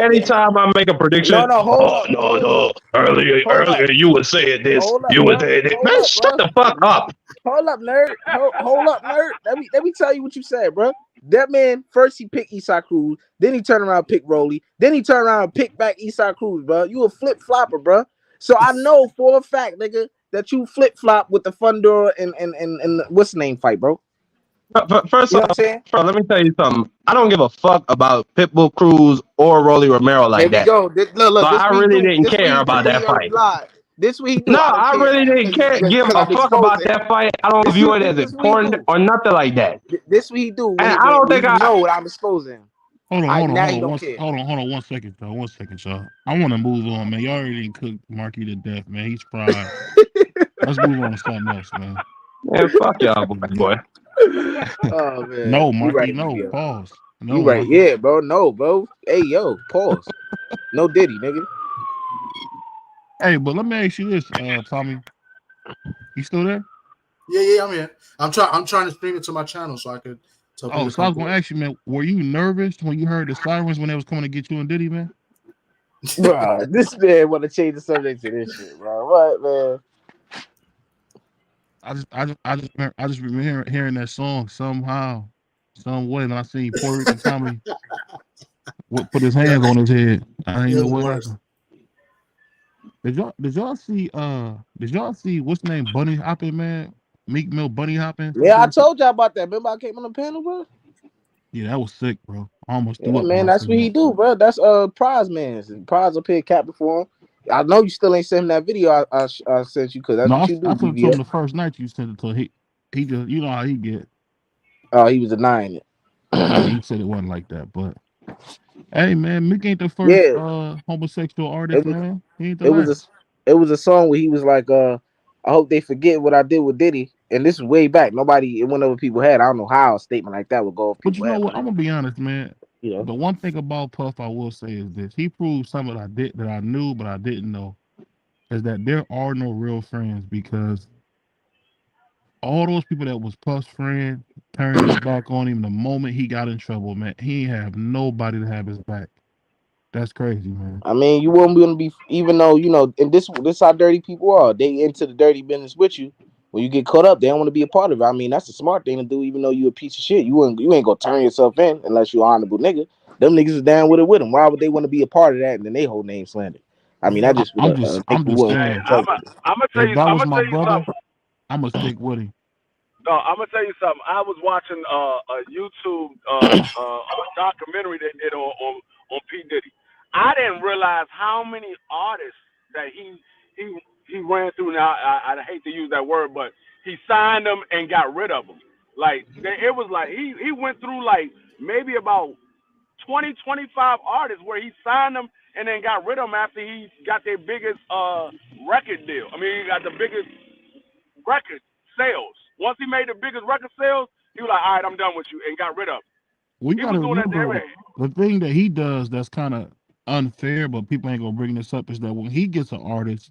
anytime I make a prediction, no. Earlier you were saying this, you were saying that. Man, shut the fuck up. Hold up, nerd. Hold up, nerd. Let me tell you what you said, bro. That man first he picked Eastside Cruz, then he turned around and picked Rolly, then he turned around and picked back Eastside Cruz, bro. You a flip flopper, bro. So I know for a fact, nigga, that you flip flop with the Fundora and what's the name fight, bro. First You know off, what I'm saying? let me tell you something. I don't give a fuck about Pitbull Cruz or Rolly Romero There like we that. go. So Look, this I what he really do. didn't This what care he do about when that he fight. lied. This what he do. No, I don't I care really didn't give because a I'm fuck about exposing. that fight. I don't view it as This what he important do. or nothing like that. This what he do And when I don't when think you I. know what I'm exposing. Hold on, Now you don't care. hold on 1 second, though. 1 second, y'all. I want to move on, man. Y'all already cooked Marky to death, man. He's fried. Let's move on to something else, man. Man, fuck y'all, boy. Oh man, No, you Marky, right, no. BVO. Pause. No, You right, Marky. yeah, bro. No, bro. Hey, yo, pause. No Diddy, nigga. Hey, but let me ask you this, Tommy. You still there? Yeah, I'm here. I'm trying to stream it to my channel so I could tell people Oh, to so I come was gonna through. ask you, man, were you nervous when you heard the sirens when they was coming to get you and Diddy, man? Bro, this man want to change the subject to this shit, bro. What, man? I just remember hearing that song somehow, some way, and I seen Puerto Rican Tommy put his hands on his head. I didn't know what happened. Did y'all see what's the name Bunny Hopping, man? Meek Mill Bunny Hopping. Yeah, I told y'all about that. Remember I came on the panel, bro? Yeah, that was sick, bro. I almost threw Yeah, up when man, I that's seen what he that. do, bro. That's Prize man. Prize up here capping for him. I know you still ain't sent him that video I sent you because that's No, what you do, I told it to him BVO. the first night you sent it to him. He just, you know how he get. Oh, he was denying it. Yeah, he said it wasn't like that, but hey, man, Meek ain't the first Yeah, homosexual it artist, was man. He ain't the it was last. a song where he was like, I hope they forget what I did with Diddy. And this is way back. Nobody, it went over people head. I don't know how a statement like that would go over But you people know head, what? but I'm gonna be honest, man. you know. The one thing about Puff I will say is this: he proved something that I knew but I didn't know, is that there are no real friends because all those people that was Puff's friend turned his back on him the moment he got in trouble, man. He ain't have nobody to have his back. That's crazy, man. I mean, you won't be gonna be, even though you know, and this how dirty people are. They into the dirty business with you. When you get caught up, they don't want to be a part of it. I mean, that's a smart thing to do. Even though you a piece of shit, you ain't gonna turn yourself in unless you honorable nigga. Them niggas is down with it with them. Why would they want to be a part of that and then they whole name slandered? I mean, I just would think I'm you just wouldn't Hey, saying. tell you. If that I'm was gonna my tell you brother, something. I'm gonna stick with him. No, I'm gonna tell you something. I was watching a YouTube documentary they did on P Diddy. I didn't realize how many artists that he ran through. Now I hate to use that word, but he signed them and got rid of them. Like it was like he went through like maybe about 20, 25 artists where he signed them and then got rid of them after he got their biggest record deal. I mean, he got the biggest record sales. Once he made the biggest record sales, he was like, all right, I'm done with you, and got rid of him. We He got was to doing that to remember everybody. the thing that he does that's kind of unfair, but people ain't gonna bring this up is that when he gets an artist,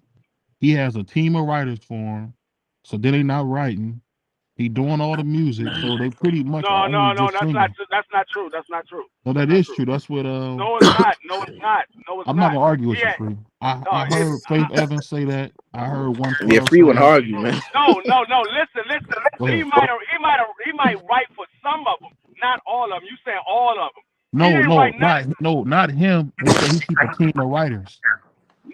he has a team of writers for him, so then they not writing. He doing all the music, so they pretty much are No, only no, no, just that's not singing. true. That's not true. That's not true. No, That's that not is true. true. That's what No, it's not. No, it's not. No, it's I'm not not. gonna argue with you, Yeah. Free. No, I it's heard Faith Evans say that. I heard Yeah, 112 free say one that. argue, man. no. Listen. Go He ahead. might write for some of them, not all of them. You saying all of them? He didn't write none. Not him. They say he keep a team of writers.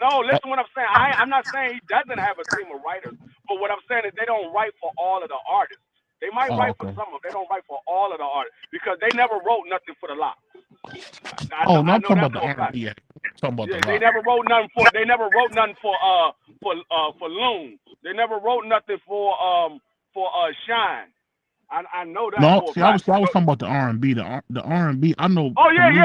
No, listen what I'm saying. I'm not saying he doesn't have a team of writers, but what I'm saying is they don't write for all of the artists. They might Oh, write for okay. some of them. They don't write for all of the artists because they never wrote nothing for the lot. Oh no, I I'm know talking that about the for a fact. R&B act. I'm talking about the Yeah, they lot. never wrote nothing for. They never wrote nothing for Loon. They never wrote nothing for Shine. I know that No, for a see, I was fact. talking about the R&B. The R&B. I know Oh for yeah, me.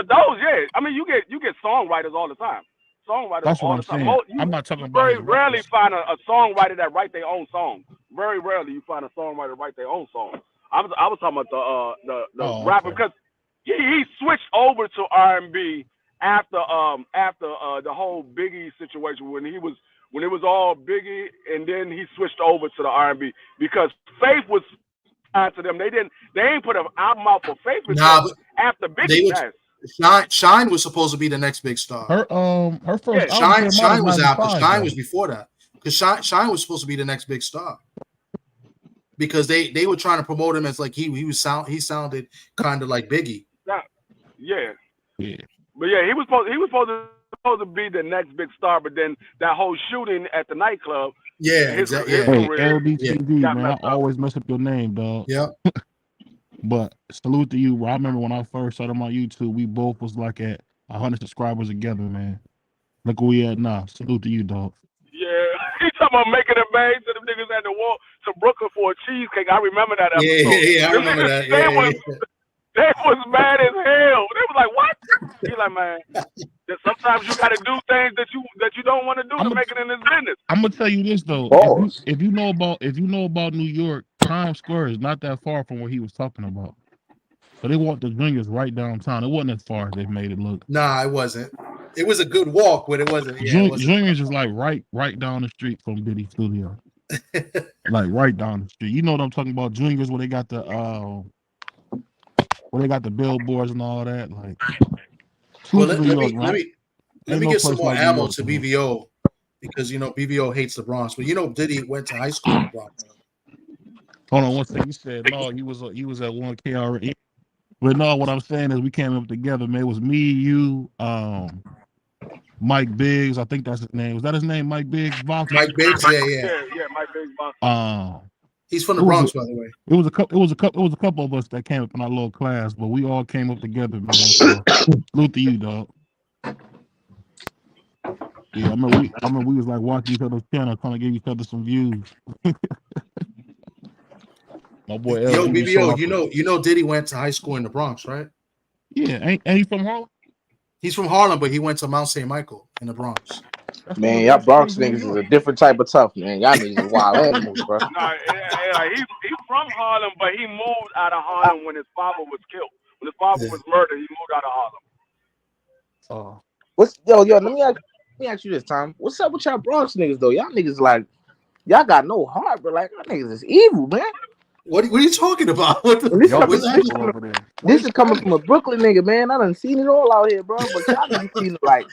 those yeah. I mean, you get songwriters all the time. Songwriters That's what all I'm the time. saying. You I'm not talking about very his rarely records. find a songwriter that write their own song. Very rarely you find a songwriter write their own song. I was talking about the Oh, rapper okay. because he switched over to R&B after the whole Biggie situation when it was all Biggie and then he switched over to the R&B because Faith was to them. They ain't put an album out for Faith Nah, until but after they Biggie were passed. Shine was supposed to be the next big star. Her first album Shine was after. Shine though. was before that. Because Shine was supposed to be the next big star. Because they were trying to promote him as like he sounded kind of like Biggie. Yeah. But yeah, he was supposed to be the next big star, but then that whole shooting at the nightclub. Yeah, exactly. Hey, LDTV, man, I always mess up your name, dog. Yeah. But salute to you, bro. I remember when I first started my YouTube, we both was like at 100 subscribers together, man. Look where we at now. Salute to you, dog. Yeah, he talking about making a bang to them niggas at the wall to Brooklyn for a cheesecake. I remember that episode. Yeah, I remember that. They was mad as hell. They was like, "What?" He like, man, sometimes you got to do things that you don't want to do to make it in this business. I'm gonna tell you this though. If you know about New York, Times Square is not that far from what he was talking about. So they want the juniors right downtown. It wasn't as far as they made it look. Nah, it wasn't. It was a good walk, but it wasn't. Yeah, juniors is like right down the street from Diddy Studio. Like right down the street. You know what I'm talking about? Juniors where they got the billboards and all that. Like, well, let me get some more ammo to BVO because BVO hates the Bronx, but Diddy went to high school in the Bronx. Hold on one second. You said no. He was at 1K already. But no, what I'm saying is we came up together, man. It was me, you, Mike Biggs. I think that's his name. Was that his name, Mike Biggs? Mike Biggs, yeah, Mike Biggs. He's from the Bronx, by the way. It was a couple of us that came up in our little class, but we all came up together, man. So, salute to you, dog. Yeah, I remember we was like watching each other's channel, trying to give each other some views. My boy, yo, BBO, you know, Diddy went to high school in the Bronx, right? Yeah, ain't he from Harlem? He's from Harlem, but he went to Mount St. Michael in the Bronx. Man, y'all Bronx niggas is a different type of tough, man. Y'all niggas is wild animals, bro. Nah, he's from Harlem, but he moved out of Harlem when his father was killed. When his father was murdered, he moved out of Harlem. Let me ask you this, Tom. What's up with y'all Bronx niggas though? Y'all niggas like y'all got no heart, but like y'all niggas is evil, man. What are you talking about? This is coming from a Brooklyn nigga, man. I done seen it all out here, bro. But y'all done seen it like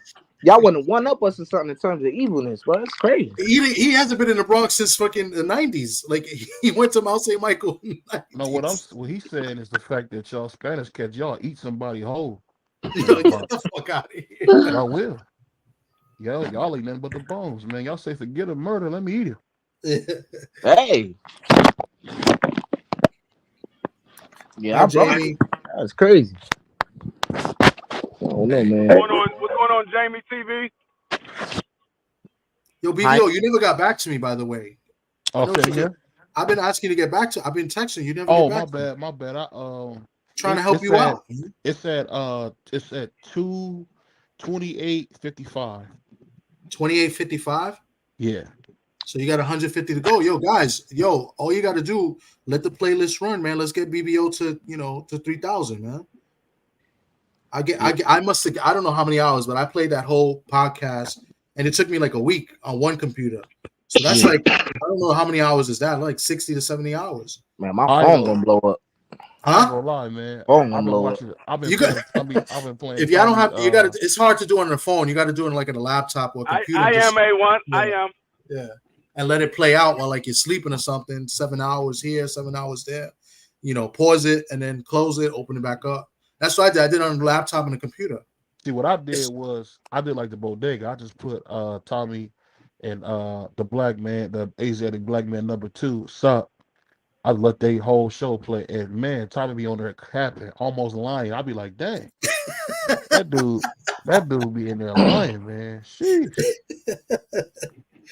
y'all want to one up us or something in terms of evilness, bro. It's crazy. He hasn't been in the Bronx since fucking the 90s. Like he went to Mount St. Michael. No, what he's saying is the fact that y'all Spanish cats, y'all eat somebody whole. Get the fuck out of here. Y'all will. Y'all eat nothing but the bones, man. Y'all say forget a murder, let me eat it. Hey. Yeah, Jamie. That's crazy. Oh no, man. What's going on, Jamie TV? Yo, BBO, you never got back to me, by the way. Oh, I've been asking you to get back to. I've been texting you. Never. Oh, my bad. I trying to help you out. It's at 2/28/55. 28:55. Yeah. So you got 150 to go. Yo, guys, all you got to do, let the playlist run, man. Let's get BBO to 3,000, man. I don't know how many hours, but I played that whole podcast and it took me like a week on one computer. So that's like, I don't know how many hours is that, like 60 to 70 hours. Man, my phone gonna blow up. I'm gonna lie, man. I've been playing. If y'all don't have, you got to. It's hard to do on the phone. You got to do it like in a laptop or a computer. I am A1. Yeah. I am. Yeah, and let it play out while like you're sleeping or something. 7 hours here, 7 hours there. Pause it and then close it, open it back up. That's what I did. I did it on the laptop and the computer. See, what I did was I did like the bodega. I just put Tommy and the black man, the Asiatic black man #2, suck. I let their whole show play, and man, Tommy be on there capping, almost lying. I'd be like, dang, that dude be in there lying, man. Sheesh.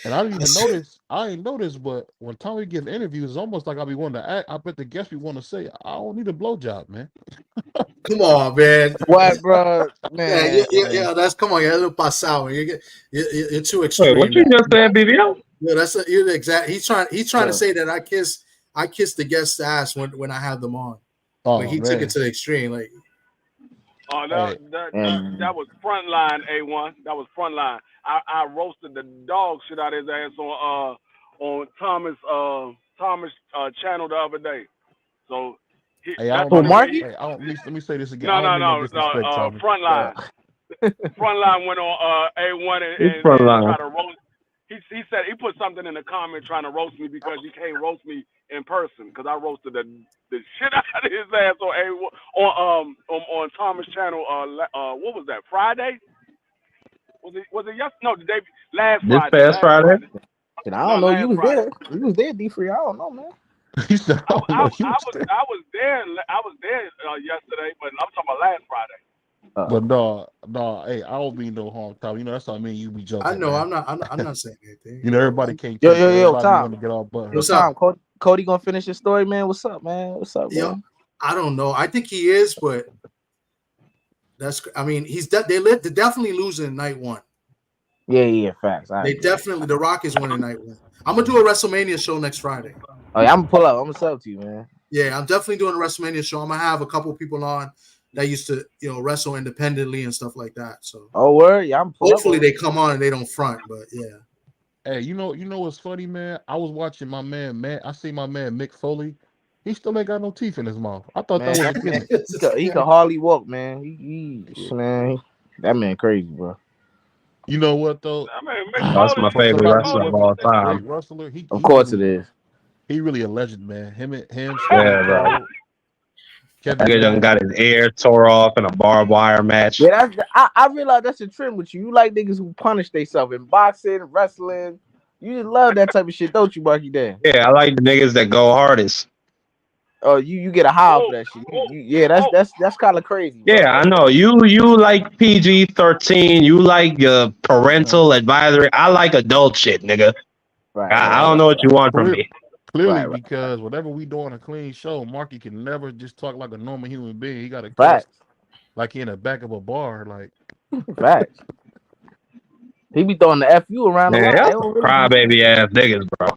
And I didn't even notice. I ain't noticed, but when Tommy gives interviews, it's almost like I be wanting to act. I bet the guests be want to say, "I don't need a blowjob, man." Come on, man. What, bro? Man, yeah. That's come on. You're a little pasado. You're too extreme. Wait, what you just saying, BVO? Yeah, you're exact. He's trying to say that I kiss the guest's ass when I have them on. Oh, but he took it to the extreme, like. Oh, that was frontline A1. That was frontline. I roasted the dog shit out of his ass on Thomas channel the other day. So Hey, I don't Oh, know. Marky? Hey, let me say this again. No, I don't no, mean no no, no. disrespect, Tommy. Frontline. Frontline went on A1 It's and Frontline. tried to roast. He said he put something in the comment trying to roast me because he can't roast me in person because I roasted the shit out of his ass on A1 on Thomas' channel. What was that? Friday? Was it yes? No, the day last This Friday. past Friday. And I No, don't know. You last was Friday. there. You was there, D3. I don't know, man. He said, I was there yesterday, but I'm talking about last Friday. But no, hey, I don't mean no harm, Tommy. You know that's what I mean. You be joking. I know. Man. I'm not saying anything. You know everybody can't. Yo, take it. Everybody Tom. want to get all butt hurt. What's Tom, up? Cody gonna finish his story, man. What's up, man? What's up, Yo, man? I don't know. I think he is, but I mean, they're definitely losing night one. Yeah, facts. They definitely, The Rock is winning night one. I'm gonna do a WrestleMania show next Friday. Oh, yeah, I'm gonna pull up. I'm gonna sub to you, man. Yeah, I'm definitely doing a WrestleMania show. I'm gonna have a couple people on that used to, wrestle independently and stuff like that. So, word, yeah, I'm hopefully they come on and they don't front. But yeah. Hey, you know what's funny, man? I was watching my man Matt. I see my man Mick Foley. He still ain't got no teeth in his mouth. I thought man, that was a gimmick. he can hardly walk, man. Man, that man crazy, bro. You know what though? That's my favorite wrestler of all time. Great wrestler. Of course it is. He really a legend, man. Him, Yeah, bro. Kevin done got his ear tore off in a barbed wire match. Yeah, I realize that's a trend with you. You like niggas who punish themselves in boxing, wrestling. You just love that type of shit, don't you, Marky Dan? Yeah, I like the niggas that go hardest. Oh, you get a high for that shit. That's kind of crazy. Bro. Yeah, I know. You like PG-13. You like parental advisory. I like adult shit, nigga. Right, I don't know what you want from me. Clearly, because whenever we doing a clean show, Marky can never just talk like a normal human being. He got to cuss like he in the back of a bar. Like, facts. He be throwing the FU around Man, the really crybaby ass niggas, bro.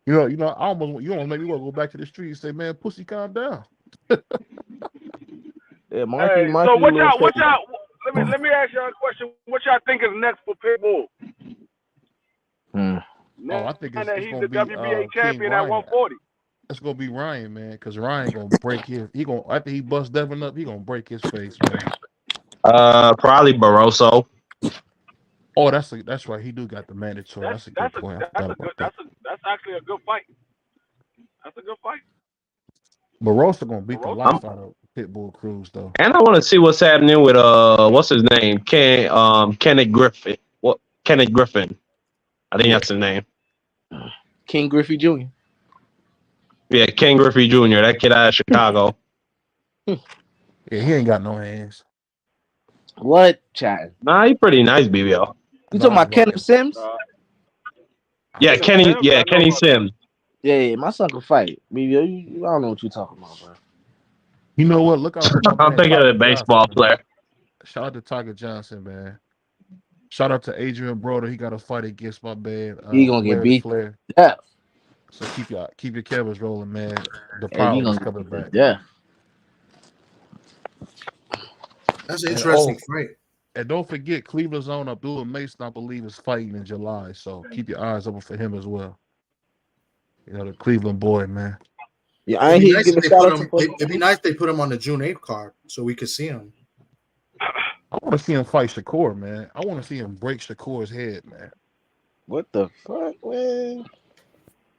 You know, I almost make me want to go back to the street and say, man, pussy, calm down. Yeah, Marky. So what y'all? Let me ask y'all a question. What y'all think is next for Pitbull? I think he's gonna the be WBA champion Ryan. at 140. It's gonna be Ryan, man, because Ryan gonna break his. After he busts Devin up, he gonna break his face, man. Probably Barroso. Oh, that's right. He do got the mandatory. That's a good point. That's actually a good fight. That's a good fight. Barroso gonna beat the life out of Pitbull Cruz though. And I want to see what's happening with what's his name? Kenneth Griffin. What? Kenneth Griffin. I think that's his name. King Griffey Jr. Yeah, Ken Griffey Jr. That kid out of Chicago. Yeah, he ain't got no hands. What, Chad? Nah, he pretty nice, BVO. You talking about Kenneth Sims? Yeah, Kenny Sims. Yeah, my son can fight. BVO, I don't know what you talking about, bro. You know what? Look out for my I'm thinking of the baseball player. Shout out to Tiger Johnson, man. Shout out to Adrian Broder. He got a fight against my man. He gonna get beat. Flair. Yeah. So keep your cameras rolling, man. The power is coming back. Yeah. That's an interesting fight. And don't forget, Cleveland's own Abdullah Mason, I believe, is fighting in July. So keep your eyes open for him as well. You know, the Cleveland boy, man. Yeah, I ain't hear it'd be nice if they put him on the June 8th card so we could see him. I want to see him fight Shakur, man. I want to see him break Shakur's head, man. What the fuck, man?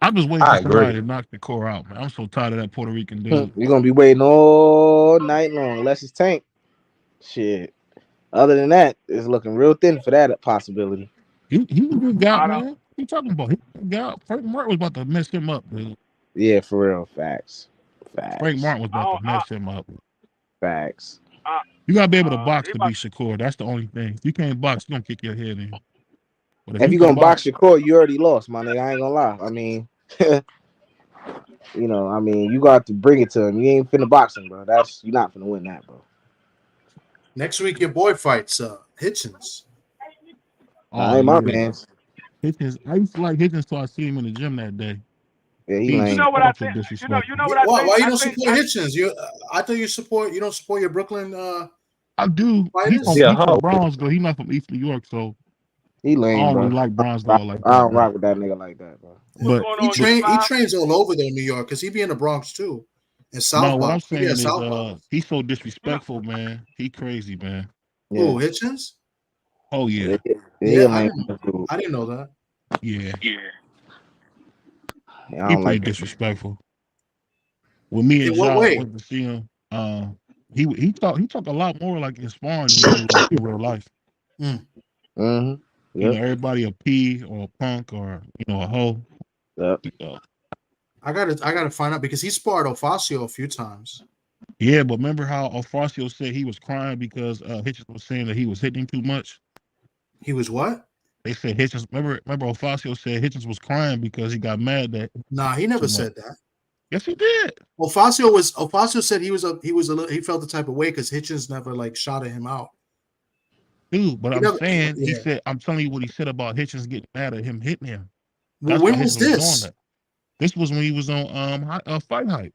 I'm just waiting for somebody to knock Shakur out, man. I'm so tired of that Puerto Rican dude. You're gonna be waiting all night long, unless it's Tank. Shit. Other than that, it's looking real thin for that possibility. He was a good guy, man. What you talking about? Frank Martin was about to mess him up, dude. Yeah, for real. Facts. Frank Martin was about to mess him up. Facts. You gotta be able to box to beat Shakur. That's the only thing. If you can't box, you're gonna kick your head in. But if you're gonna box Shakur, you already lost, my nigga. I ain't gonna lie. I mean, you got to bring it to him. You ain't finna box him, bro. You're not finna win that, bro. Next week, your boy fights Hitchens. I ain't my man. Hitchens. I used to like Hitchens till I see him in the gym that day. Yeah, he lame. You know what I think? You know what I think? Why you don't support Hitchens? I thought you don't support your Brooklyn. I do. He's from Brownsville. He's not from East New York, so he lame. I don't bro. really like Brownsville like that. I don't rock with that nigga like that, bro. But he trains all over though, New York, because he be in the Bronx too. And Southpaw. No, what I'm saying is Southpaw. he's so disrespectful, man. He crazy, man. Yeah. Who, Hitchens? Oh yeah. Yeah, I didn't know that. Yeah. I He don't pretty like disrespectful. When me and In what Ja way? went to see him, he talked a lot more like in sparring than he do like in real life. Mm-hmm. You know, everybody a P or a punk or a hoe. Yep. I gotta find out because he sparred Ofacio a few times. Yeah, but remember how Ofacio said he was crying because Hitchens was saying that he was hitting too much? He was what? They said Hitchens. Remember Ofacio said Hitchens was crying because he got mad that. Nah, he never said that. Yes, he did. Ofacio said he felt the type of way because Hitchens never like shouted him out. Dude, but he said, I'm telling you what he said about Hitchens getting mad at him hitting him. Well, when was this? Doing that. This was when he was on Fight Hype.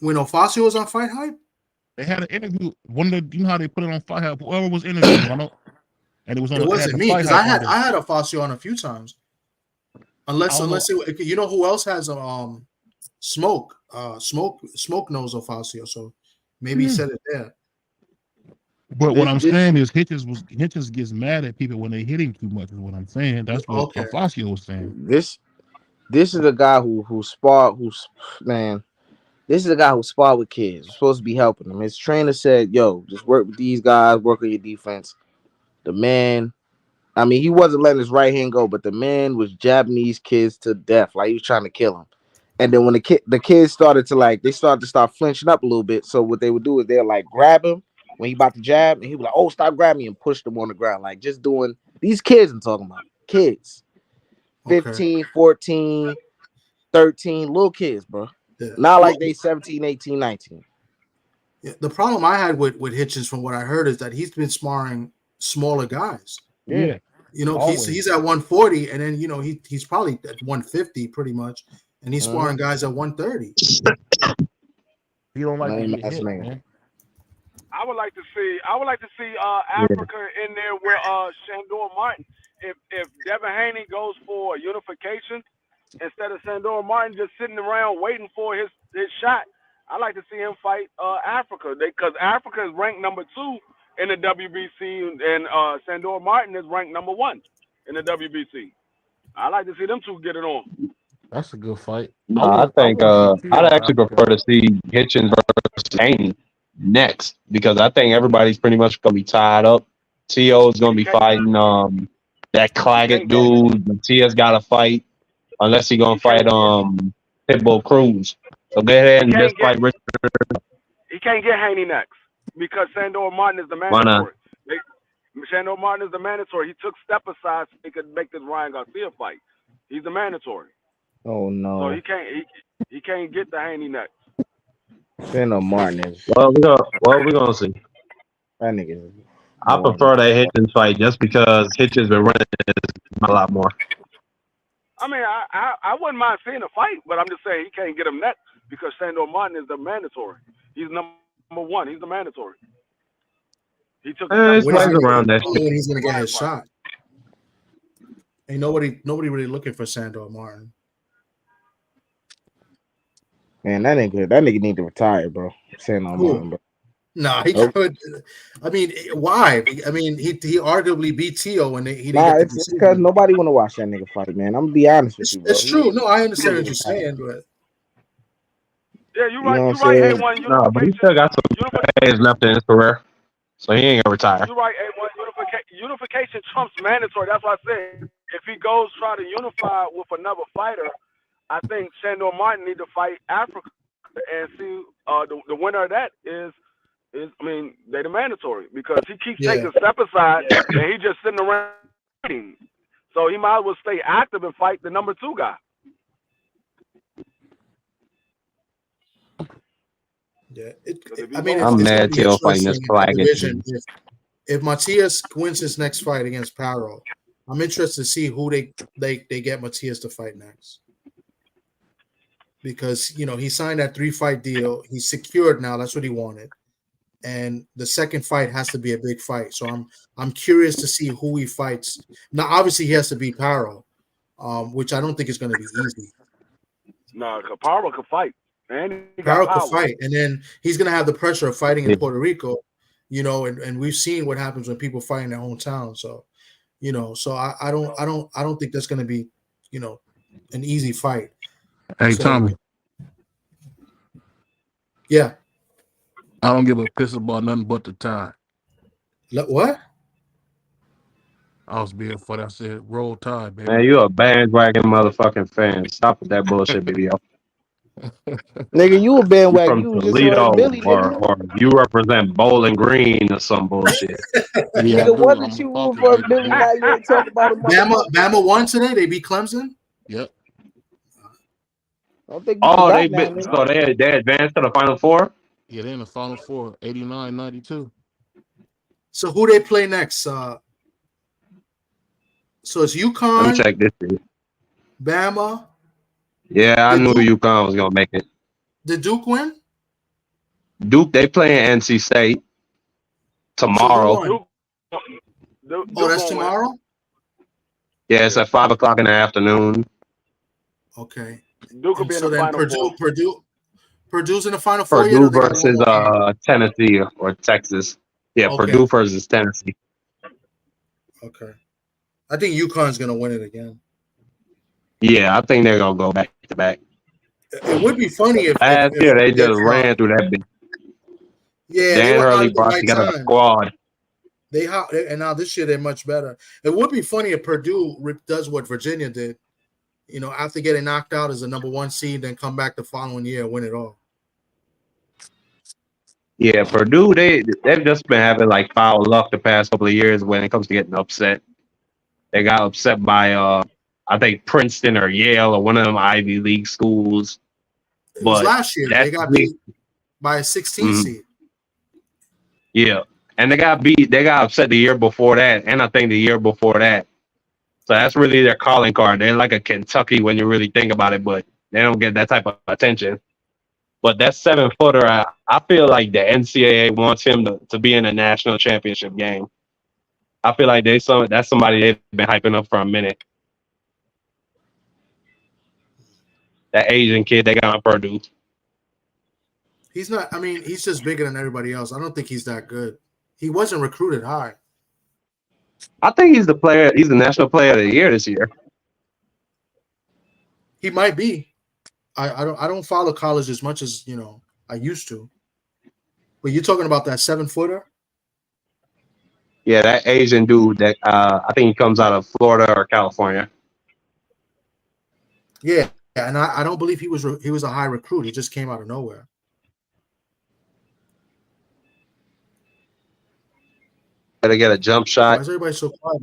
When Ofacio was on Fight Hype? They had an interview. You know how they put it on Fight Hype? Whoever was interviewing, and it was on. It wasn't me because I had Ofacio on a few times. Unless you know who else has Smoke. Smoke knows Ofacio, so maybe he said it there. But what I'm saying is Hitchens gets mad at people when they hit him too much. Is what I'm saying. That's what Ofacio was saying. This is a guy who sparred. This is a guy who sparred with kids. We're supposed to be helping him. His trainer said, "Yo, just work with these guys. Work on your defense." The man, I mean, he wasn't letting his right hand go, but the man was jabbing these kids to death, like he was trying to kill them. And then when the kids started to start flinching up a little bit. So what they would do is they'll like grab him when he about to jab, and he was like, "Oh, stop grabbing me," and push them on the ground, like just doing these kids. I'm talking about kids, 15, 14, 13, little kids, bro. Yeah. Not like they 17, 18, 19. Yeah, the problem I had with Hitchens, from what I heard, is that he's been sparring smaller guys. Yeah. You know, he's at 140, and then he's probably at 150 pretty much, and he's sparring guys at 130. You don't like to get hit, man. I would like to see Africa in there with Shandor Martin. If Devin Haney goes for unification instead of Shandor Martin just sitting around waiting for his shot, I'd like to see him fight Africa because Africa is ranked number 2 in the WBC, and Shandor Martin is ranked number 1 in the WBC. I'd like to see them two get it on. That's a good fight. I think I'd actually prefer to see Hitchens versus Haney next because I think everybody's pretty much gonna be tied up. Tszyu is gonna be fighting that Claggett dude. Matias got to fight unless he's gonna fight Pitbull Cruz. So go ahead and just fight Richard. He can't get Haney next because Shandor Martin is the mandatory. Shandor Martin is the mandatory. He took step aside so he could make this Ryan Garcia fight. He's the mandatory. Oh no! So he can't get the Haney next. Shandor Martin is. Well, we're gonna see. That nigga. I prefer that Hitchens fight just because Hitchens been running a lot more. I mean, I wouldn't mind seeing a fight, but I'm just saying he can't get him next because Shandor Martin is the mandatory. He's number 1. He's the mandatory. He took around that shit. When he's gonna get his shot. Ain't nobody really looking for Shandor Martin. Man, that nigga need to retire, bro. Shandor Martin, bro. No, he could. I mean, why? I mean, he arguably beat Tszyu, and he didn't get it's because nobody want to watch that nigga fight, man. I'm gonna be honest with you, bro. It's true. No, I understand what you're saying, but yeah, you're right. You're right. A1 no, but he still got some days left in his career, so he ain't gonna retire. You're right. A1 unification trumps mandatory. That's why I said if he goes try to unify with another fighter, I think Shandor Martin need to fight Africa and see the winner of that is I mean, they the mandatory because he keeps taking step aside and he just sitting around waiting. So he might as well stay active and fight the number 2 guy. Yeah, I mean, I'm mad Tszyu fighting this Claggett. If Matias wins his next fight against Paro, I'm interested to see who they get Matias to fight next. Because he signed that 3-fight deal. He's secured now. That's what he wanted. And the second fight has to be a big fight. So I'm curious to see who he fights. Now, obviously, he has to beat Paro, which I don't think is going to be easy. No, Paro could fight. And he Paro got could power. fight, and then he's gonna have the pressure of fighting in Puerto Rico, and we've seen what happens when people fight in their hometown. So, so I don't think that's gonna be, an easy fight. Hey, So, Tommy. Yeah. I don't give a piss about nothing but the tie. What? I was being funny. I said, roll Tide, baby. Man, you a bandwagon motherfucking fan. Stop with that bullshit, BBO. Nigga, you a bandwagon. From You was just Toledo, on Billy, nigga. or you represent Bowling Green or some bullshit. Yeah, Nigga, wasn't you rooting for Billy? Now you ain't talking about him. Bama won today. They beat Clemson. Yep. I don't think you forgot now, so they advanced to the Final Four? Yeah, they're in the Final Four, 89-92. So who they play next? So it's UConn. Let me check this shit. Bama. Yeah, I knew UConn was gonna make it. Did Duke win? Duke, they playing NC State tomorrow. Oh, that's tomorrow? Yeah, it's at 5:00 in the afternoon. Okay. Duke will be in the Final Four. Purdue's in the Final Four. Purdue versus Tennessee or Texas. Yeah, okay. Purdue versus Tennessee. Okay. I think UConn's gonna win it again. Yeah, I think they're gonna go back to back. It would be funny if last year they just ran through that bitch. Yeah, Dan Hurley brought together the squad. And now this year they're much better. It would be funny if Purdue does what Virginia did. After getting knocked out as a number 1 seed, then come back the following year and win it all. Yeah, Purdue, they've just been having like foul luck the past couple of years when it comes to getting upset. They got upset by I think Princeton or Yale or one of them Ivy League schools. It was last year. They got beat by a 16 seed. Yeah. And they got upset the year before that, and I think the year before that. So that's really their calling card. They're like a Kentucky when you really think about it, but they don't get that type of attention. But that 7-footer, I feel like the NCAA wants him to be in a national championship game. I feel like that's somebody they've been hyping up for a minute. That Asian kid they got on Purdue. He's not. I mean, he's just bigger than everybody else. I don't think he's that good. He wasn't recruited high. I think he's the player. He's the national player of the year this year. He might be. I don't follow college as much as I used to. But you're talking about that 7-footer? Yeah, that Asian dude that I think he comes out of Florida or California. Yeah, and I don't believe he was a high recruit. He just came out of nowhere. Better get a jump shot. Why is everybody so quiet?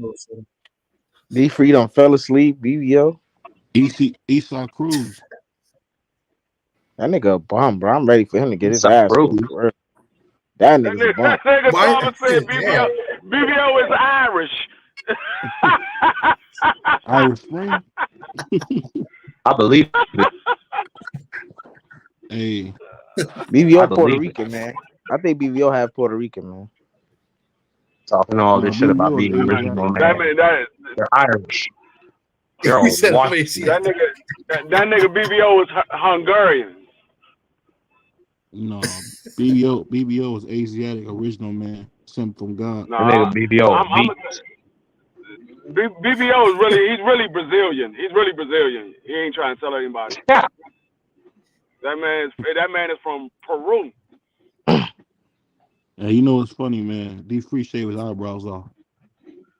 D Freedom fell asleep. BVO. Esau Cruz. That nigga a bum, bro. I'm ready for him to get his ass whooped. That nigga's a bum. That nigga Thomas said BVO is Irish. Irish Spring? I believe it. Hey. BVO Puerto Rican, man. I think BVO have Puerto Rican, man. Talking all this shit about being original, man. They're Irish. They're all that nigga BVO is Hungarian. No, BVO is Asiatic original, man. Sent from God. No, that nigga BVO. BVO is he's really Brazilian. He's really Brazilian. He ain't trying to tell anybody. Yeah. That man is from Peru. Yeah, you know what's funny, man? D Free shave his eyebrows off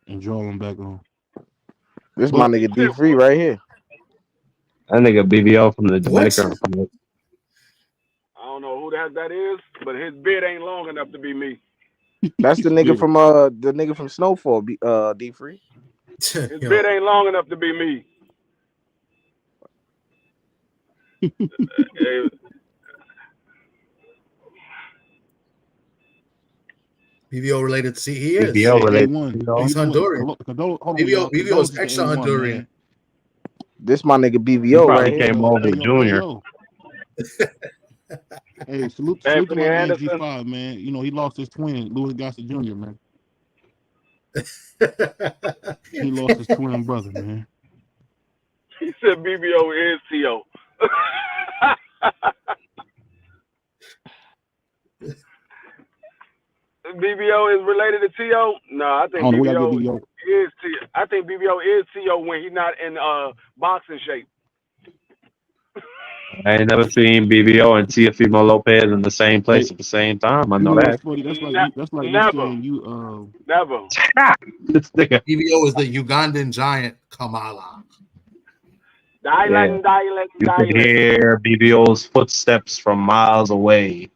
and draw them back on. This my nigga D Free right here. That nigga BVO from the Dominican Republic. I don't know who that is, but his beard ain't long enough to be me. That's the nigga from Snowfall, D Free. His beard ain't long enough to be me. BVO related to he is. BVO related. He's Honduran. BVO is extra Honduran. This my nigga BVO right here. Came over Junior. Hey, salute to my man G5, man. He lost his twin, Louis Gossett Jr., man. He lost his twin brother, man. He said BVO is Tszyu. BVO is related to Tszyu? No, I think I don't know where y'all BVO get BVO. is Tszyu. I think BVO is Tszyu when he's not in boxing shape. I ain't never seen BVO and Teofimo Lopez in the same place at the same time. I You know know what's that. funny? That's like you Never. saying you Never. This nigga. BVO is the Ugandan giant Kamala. Dylan. You could hear BVO's footsteps from miles away.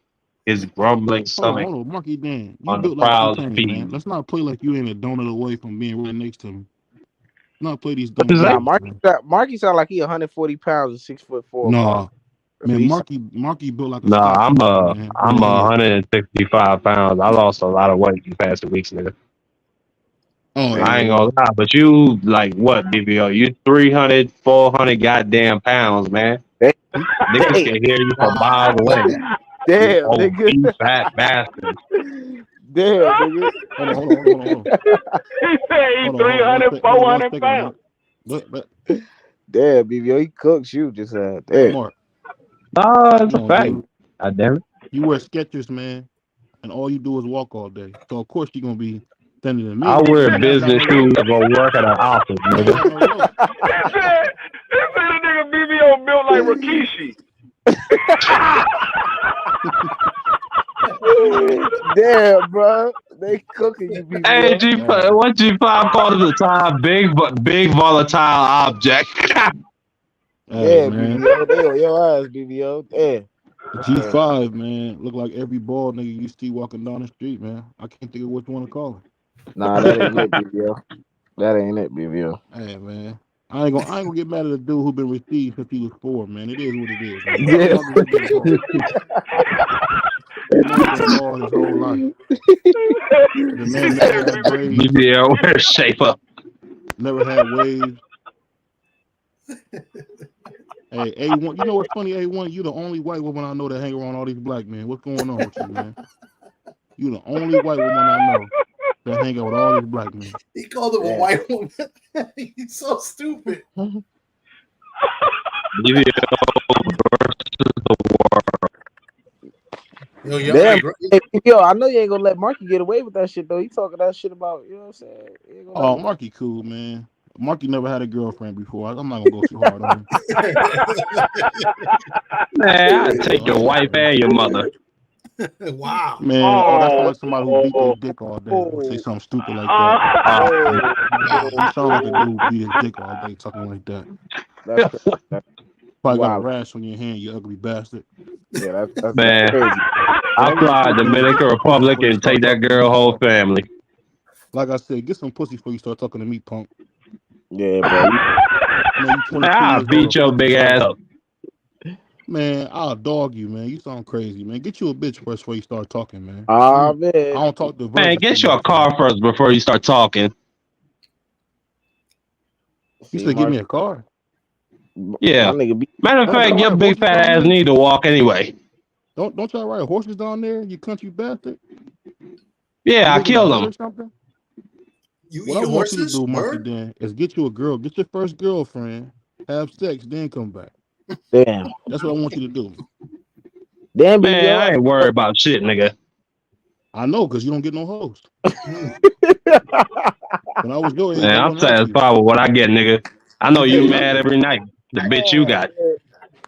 His grumbling stomach hold on, Marky Dan. You on the built like proud T-Pain, man. feet. Let's not play like you ain't a donut away from being right next to me. Not play these What dumb is that? games, Nah, Marky sound like he 140 pounds and 6'4", bro. Nah, man, He's- Marky built like a No, stock, I'm man. I'm Go ahead. 165 pounds. I lost a lot of weight these past 2 weeks, nigga. Oh, Man, I ain't gonna lie, but you like what, BBO? You 300, 400 goddamn pounds, man. Hey. Niggas can hear you from miles away. Damn, You nigga. you fat bastard. Damn, nigga. Hold on. He said he's Hold on, 300, 400 pounds. But Damn, BVO, he cooks you just damn. Mark, Oh, that's come a on, fact. dude. God damn it. You wear Skechers, man, and all you do is walk all day. So of course you're gonna be thinner than me. I wear You business shoes to go work at an office, ain't nigga. got no rope. He said the nigga BVO built like Rikishi. Damn, bro. They cooking you, BVO. Hey, what G5 calls the time? Big volatile object. Hey, Yeah, man. BVO. They on your ass, BVO. Damn. G5, man, look like every bald nigga you see walking down the street, man. I can't think of which one to call him. Nah, that ain't it, BVO. That ain't it, BVO. Hey, man. I ain't gonna get mad at a dude who been received since he was 4, man. It is what it is, man. Yeah. Man been bald his whole life. The man never had braids, BBL, wear shape up. never had waves. Hey, A1, you know what's funny, A1? You the only white woman I know that hang around all these black men. What's going on with you, man? You the only white woman I know that hang out with all these black men. He called him a white woman. He's so stupid. BBL versus the world. Yo, I know you ain't gonna let Marky get away with that shit though. He talking that shit about, you know what I'm saying? Oh, Marky cool, man. Marky never had a girlfriend before. I'm not gonna go too hard on him. Man, I'd take your wife and your mother. Wow. Man, that sounds like somebody who beat their dick all day. Say something stupid like that. You sound like a dude who beat his dick all day talking like that. That's Probably got a rash on your hand, you ugly bastard. Yeah, that's Man, crazy. I fly to Dominican Republic and take that girl whole family. Like I said, get some pussy before you start talking to me, punk. Yeah, bro. I'll beat your big ass up. Man, I'll dog you, man. You sound crazy, man. Get you a bitch first before you start talking, man. Ah, man. I don't talk to Man, get you a car first before you start talking. You said give me a car. Yeah. Matter of fact, your big fat ass need to walk anyway. Don't y'all ride horses down there, you country bastard? Yeah, I killed them. What I want you to do, Marky Dan, is get you a girl, get your first girlfriend, have sex, then come back. Damn. That's what I want you to do. Damn, man, I ain't worried about shit, nigga. I know, because you don't get no hoes. When I was your age, man, I'm satisfied with what I get, nigga. I know you mad every night. The bitch you got.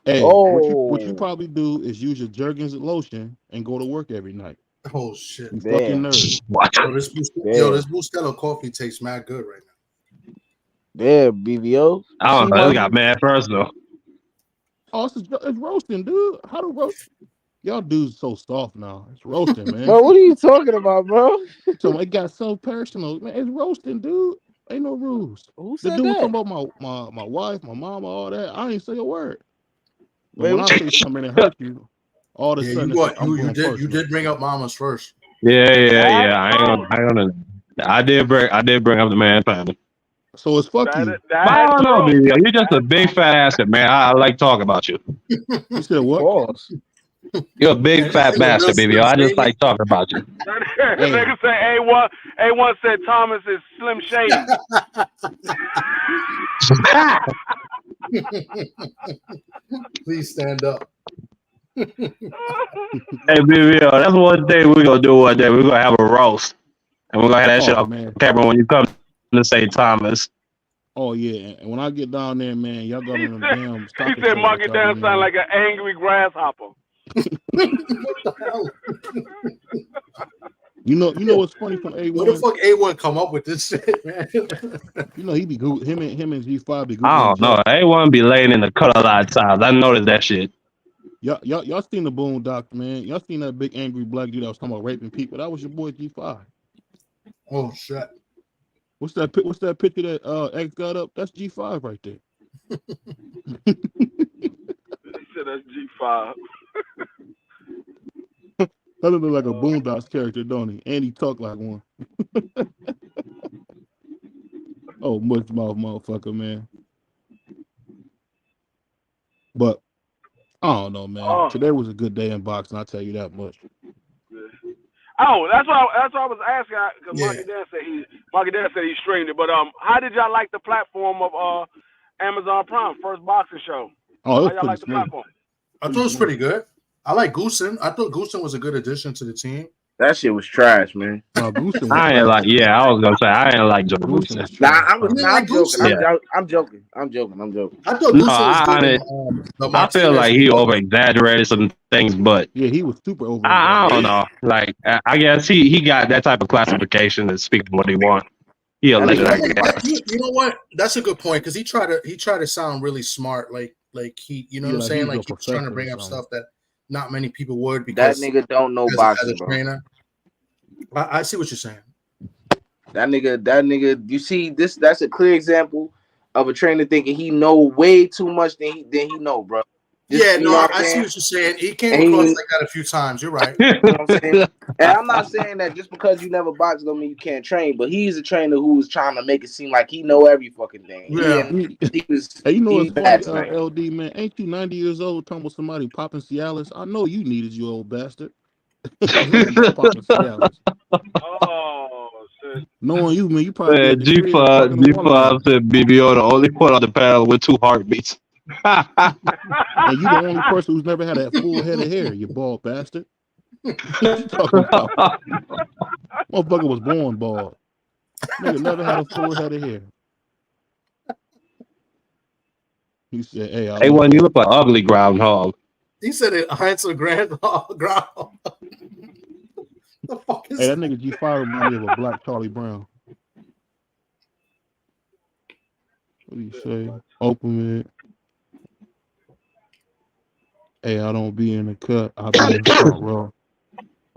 Hey, what you probably do is use your Jergens lotion and go to work every night. Oh shit! You fucking nerd. What? This Bustelo coffee tastes mad good right now. Damn, BVO. I don't know. It got mad personal. Oh, it's roasting, dude. How do roast? Y'all dudes so soft now. It's roasting, man. Bro, what are you talking about, bro? So it got so personal, man. It's roasting, dude. Ain't no rules. Who the said dude that? was talking about my wife, my mama, all that. I ain't say a word. But Wait, when I say something and hurt you, all of a sudden you did bring up mamas first. Yeah. I did bring up the man family. So it's fuck you. I don't know, baby. You're just a big fat ass, man. I like talking about you. You said what? Pause. You're a big fat bastard, baby. I just like talking about you. Nigga say A1 said Thomas is Slim Shady. Please stand up. Hey, BVO, that's one thing we're gonna do one day. We're gonna have a roast, and we're gonna have that shit on camera when you come to St. Thomas. Oh yeah, and when I get down there, man, y'all got on them damn. He said, "Mark it down, sound like an angry grasshopper." What the hell? You know what's funny from A1? Where the fuck A1 come up with this shit, man? You know he be good. Him and G5 be good. I don't know. A1 be laying in the cut a lot of times. I noticed that shit. Y'all seen the Boondocks, man? Y'all seen that big angry black dude that was talking about raping people? That was your boy G5. Oh shit! What's that picture that X got up? That's G5 right there. He said that's G5. That look like a Boondocks character, don't he? And he talk like one. Oh, much mouth motherfucker, man. But I don't know, man. Today was a good day in boxing. I'll tell you that much. Oh, that's what I was asking, because Marky Dan said he streamed it. But how did y'all like the platform of Amazon Prime first boxing show? Oh, how y'all like the platform? I thought it was pretty good. I like Goosen. I thought Goosen was a good addition to the team. That shit was trash, man. No, Goosen I ain't like. Yeah, I was gonna say I ain't like Goosen. I'm joking. I'm joking. I thought Goosen was good. I feel like he over exaggerated some things, but yeah, he was super over. I don't know. Like I guess he got that type of classification to speak what he want. He a legend. You know what? That's a good point because he tried to sound really smart, like he, you know what I'm saying? Like he was trying to bring up stuff that not many people would because that nigga don't know boxing. As a trainer. I see what you're saying. That nigga. You see this? That's a clear example of a trainer thinking he know way too much than he know, bro. I see what you're saying. He came across like that a few times. You're right. You know what I'm saying? And I'm not saying that just because you never boxed don't mean you can't train, but he's a trainer who was trying to make it seem like he know every fucking thing. Yeah. He was. Hey, you know what's funny, LD, man? Ain't you 90 years old talking about somebody popping Cialis? I know you needed, you old bastard. Popping Cialis. Oh shit! Knowing you, man, you probably G5 said BVO the only one on the panel with 2 heartbeats. And you the only person who's never had that full head of hair, you bald bastard. What you talking about? Motherfucker was born bald. Nigga never had a full head of hair. He said, "Hey, when you look like ugly groundhog." He said it handsome groundhog. The fuck is that nigga G5 reminded me of a black Charlie Brown. What do you say? Open it. Hey, I don't be in the cut. I be in the front row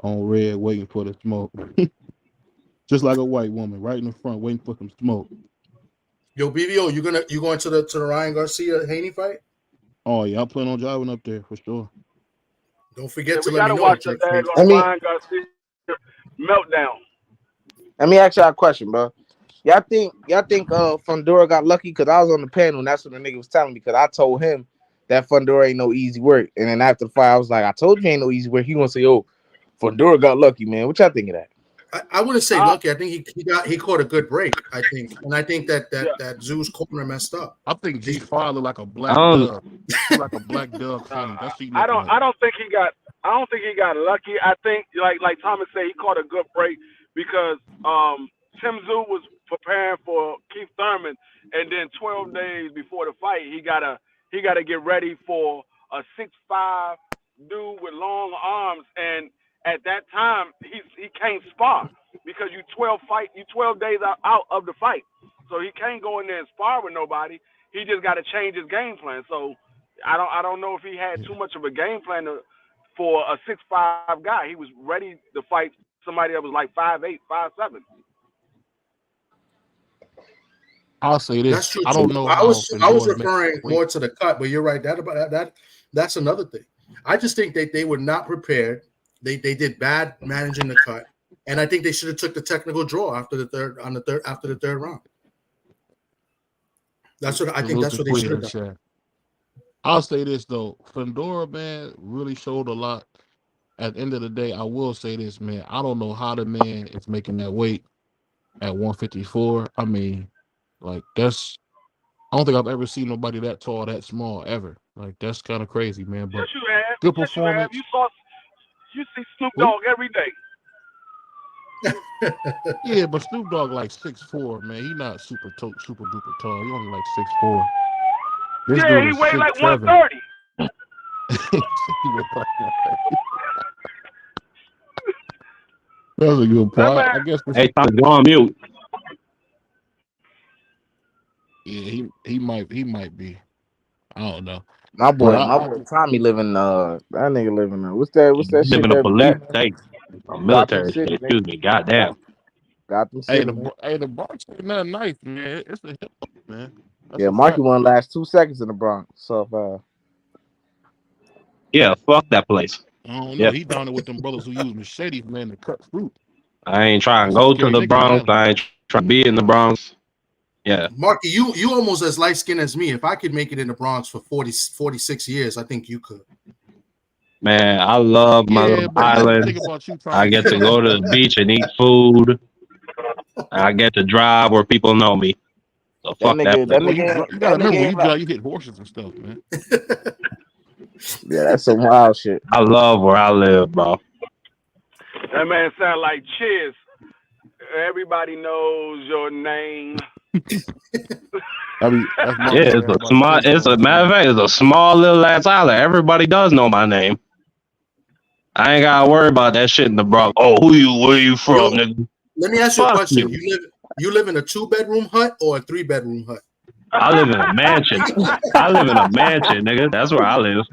on red waiting for the smoke. Just like a white woman, right in the front, waiting for some smoke. Yo, BVO, you going to the Ryan Garcia Haney fight? Oh yeah, I plan on driving up there for sure. Don't forget to we let me know. Watch the Ryan Garcia meltdown. Let me ask y'all a question, bro. Y'all think Fundora got lucky? Because I was on the panel and that's what the nigga was telling me. Because I told him that Fundora ain't no easy work, and then after the fight, I was like, I told you ain't no easy work. He gonna say, "Oh, Fundora got lucky, man." What y'all think of that? I wouldn't say lucky. I think he caught a good break. I think that Tszyu's corner messed up. I think G5 looked like a black dove. Like a black dove. I don't think he got lucky. I think like Thomas said, he caught a good break because Tszyu was preparing for Keith Thurman, and then 12 days before the fight, he gotta get ready for a 6'5" dude with long arms, and at that time he can't spar because you 12 days out of the fight, so he can't go in there and spar with nobody. He just got to change his game plan. So I don't know if he had too much of a game plan for a 6'5" guy. He was ready to fight somebody that was like 5'8", 5'7". I'll say this. That's true. I don't know. I was referring more to the cut, but you're right. That's another thing. I just think that they were not prepared. They did bad managing the cut, and I think they should have took the technical draw after the third round. That's what I think. That's what they should have done. I'll say this though, Fundora, man, really showed a lot. At the end of the day, I will say this, man. I don't know how the man is making that weight at 154. I mean, like I don't think I've ever seen nobody that tall, that small ever. Like that's kind of crazy, man. But yes, you have. Good Yes, you have. performance. You see Snoop Dogg every day. Yeah, but Snoop Dogg like 6'4", man. He not super duper tall. He only like 6'4". This Yeah, dude he is weighed like 6'7". 130. He was like 130. That's a good That point. man, I guess. Hey, time to go on mute. Yeah, he might be. I don't know. My boy But Tommy living that nigga living what's that You shit live in a that police state, Gotham military state. City, Excuse me. Goddamn. Gotham hey, City, man. the Bronx ain't nothing nice, man. It's a hip hop, man. That's Yeah, a Marky fact. won last 2 seconds in the Bronx. So Yeah, fuck that place. I don't know. Yeah, He down there with them brothers who use machetes, man, to cut fruit. I ain't trying to That's some go to scary the niggas Bronx. down I ain't trying to be in the Bronx. Yeah, Marky, you almost as light skinned as me. If I could make it in the Bronx for 46 years, I think you could. man, I love my Yeah, little but you have to island. think about you trying I to get to go to the beach and eat food. I get to drive where people know me. So fuck that place. Well, you gotta remember when you drive, you hit horses and stuff, man. yeah, that's some wild shit. I love where I live, bro. that man sound like Chiz. Everybody knows your name. That's my Yeah, it's a small. It's a matter of fact, it's a small little ass island. Everybody does know my name. I ain't gotta worry about that shit in the Bronx. Oh, where you from, nigga? Let me ask you a Fuck question. you. You live in a 2-bedroom hut or a 3-bedroom hut? I live in a mansion. I live in a mansion, nigga. That's where I live.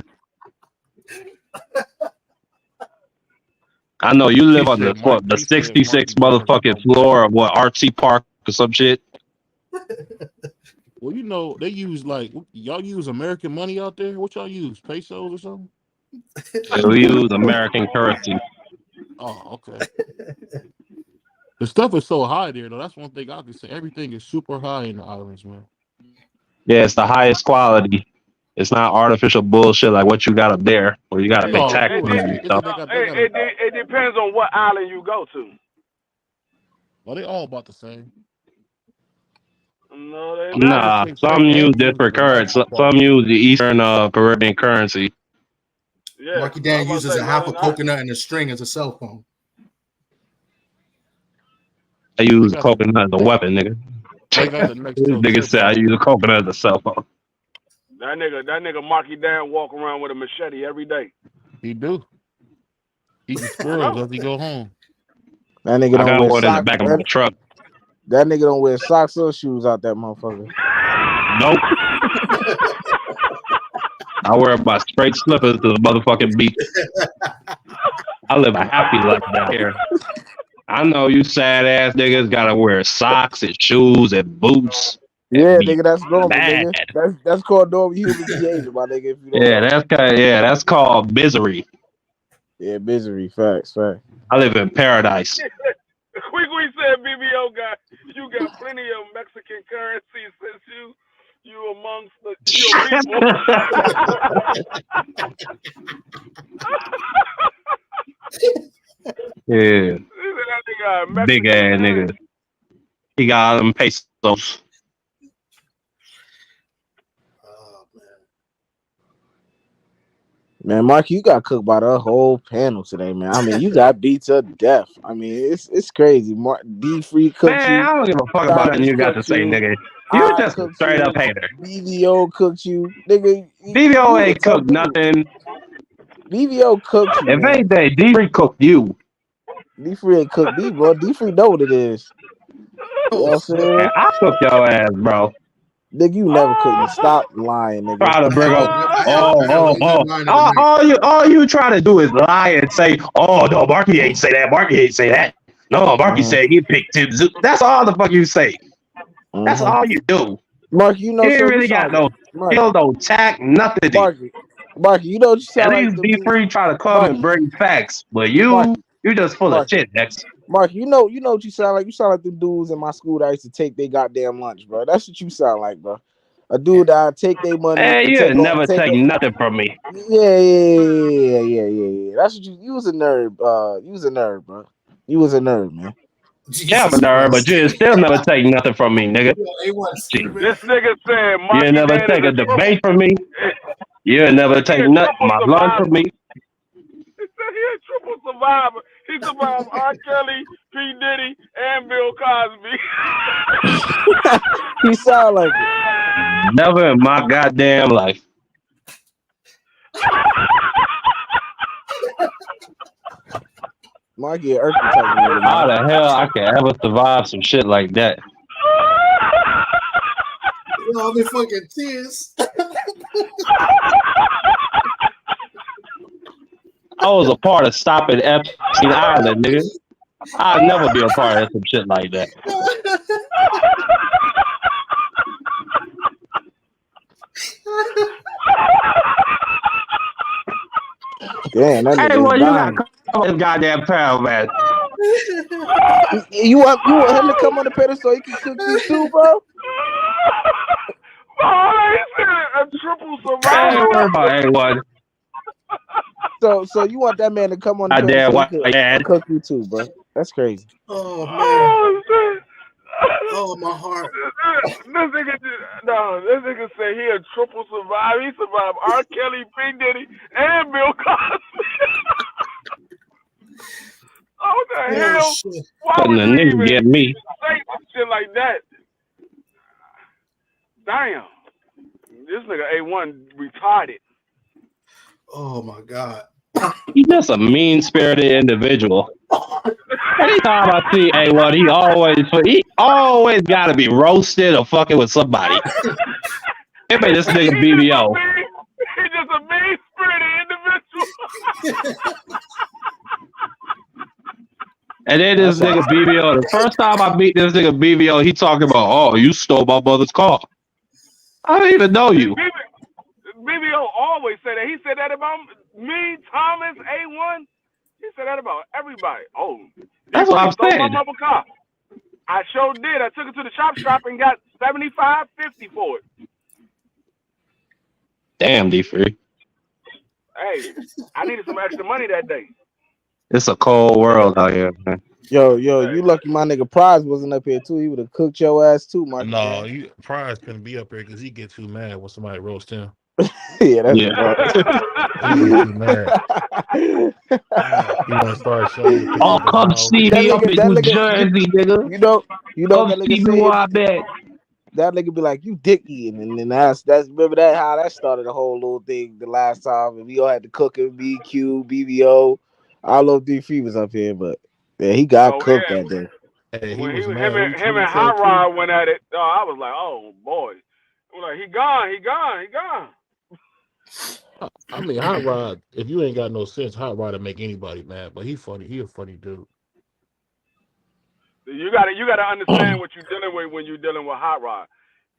I know you live on the 66 motherfucking floor of what, Artsy Park or some shit. Well, you know, they use y'all use American money out there. What y'all use? Pesos or something? Yeah, we use American currency. Oh, okay. The stuff is so high there, though. That's one thing I can say. Everything is super high in the islands, man. Yeah, it's the highest quality. It's not artificial bullshit like what you got up there, where you got to pay tax on it. It depends on what island you go to. Well, they all about the same. No, they're not. Nah, some use different currency. Some use the Eastern Caribbean currency. Yeah, Marky Dan uses a half a coconut and a string as a cell phone. I use coconut as a weapon, nigga. Nigga said I use a coconut as a cell phone. That nigga Marky Dan walk around with a machete every day. He do. Eating squirrels as he go home. That nigga don't wear one in the socks. back of my truck. That nigga don't wear socks or shoes out that motherfucker. Nope. I wear my straight slippers to the motherfucking beach. I live a happy life down here. I know you sad ass niggas gotta wear socks and shoes and boots. Yeah, nigga, that's normal, nigga. That's called normal human behavior, my nigga. If you don't that's called misery. Yeah, misery. Facts. I live in paradise. Quickly said BVO guy, you got plenty of Mexican currency since you amongst the Yeah. Big ass nigga. He got them pesos. Man, Mark, you got cooked by the whole panel today, man. I mean, you got beat to death. I mean, it's crazy. D-Free cooked man, you. I don't give a fuck about nothing you got to say, nigga. You just a straight up hater. BVO cooked you, nigga. BVO ain't cooked nothing. BVO cooked you. If anything, D-Free cooked you. D-Free ain't cooked me, bro. D-Free know what it is. You know what I'm saying? Man, I cook your ass, bro. Nigga, you never could. You stop lying, nigga. Try to bring up. All you try to do is lie and say, "Oh no, Marky ain't say that. Marky ain't say that. No, Marky said he picked Tszyu." That's all the fuck you say. That's all you do. Mark, you know, you ain't really got no skill, no tact, nothing. Marky, you know what you sound like. At least D-Free try to come and bring facts, but you just full of shit, Next. Mark, you know what you sound like. You sound like the dudes in my school that used to take their goddamn lunch, bro. That's what you sound like, bro. A dude that take their money. Hey, you never take nothing from me. Yeah. That's what you was a nerd. You was a nerd, bro. You was a nerd, man. Yeah, I'm a nerd, but you still never take nothing from me, nigga. This nigga said, you never take a debate from me. You never take my lunch from me. said he a triple survivor. He survived R. Kelly, P. Diddy, and Bill Cosby. He sound like it. Never in my goddamn life. Marky Urkel type of nigga, How man. the hell I can ever survive some shit like that? All the fucking tears. I was a part of stopping Epstein Island, nigga. I'd never be a part of some shit like that. Damn, that Hey, nigga well, is you dying. got to come on this goddamn pound, man. You want him to come on the pedestal so he can cook you too, bro? Oh, he said a triple Hey, survivor. worry about anyone. So you want that man to come on the Goddamn pedestal so white he man. can cook you too, bro? That's crazy. Oh man. Oh, shit. Oh my heart. This nigga say he a triple survivor. He survived R. Kelly, P. Diddy, and Bill Cosby. Oh, what the hell? Shit. Why Couldn't would a you nigga even get me? say some shit like that? Damn. This nigga A1 retarded. Oh my God. He's just a mean-spirited individual. Anytime I see A1, he always got to be roasted or fucking with somebody. It made this nigga BVO. He's just a mean-spirited individual. And then this nigga BVO, the first time I meet this nigga BVO, he talking about, oh, you stole my mother's car. I don't even know you. BVO always say that. He said that about me, Thomas, A1. He said that about everybody. Oh, That's what I'm stole my saying. mother car. I sure did. I took it to the shop and got $75.50 for it. Damn, D3. Hey, I needed some extra money that day. It's a cold world out here, man. Yo, you lucky my nigga Prize wasn't up here too. He would have cooked your ass too, Marky. No, Prize couldn't be up here because he get too mad when somebody roast him. Yeah, that's Yeah. He get too mad. He gonna start showing. Oh, come see me up in New Jersey, nigga. You know Come that see nigga me say where I bet. that nigga be like, you dick eating, and then that's remember that how that started the whole little thing the last time, and we all had to cook it, BQ, BVO. I love D3 was up here, but yeah, he got cooked that day. Hey, When was him mad. and Hot Rod went at it, I was like, oh boy. I'm like, he gone. I mean, Hot Rod, if you ain't got no sense, Hot Rod will make anybody mad, but he funny. He a funny dude. You gotta understand what you're dealing with when you're dealing with Hot Rod.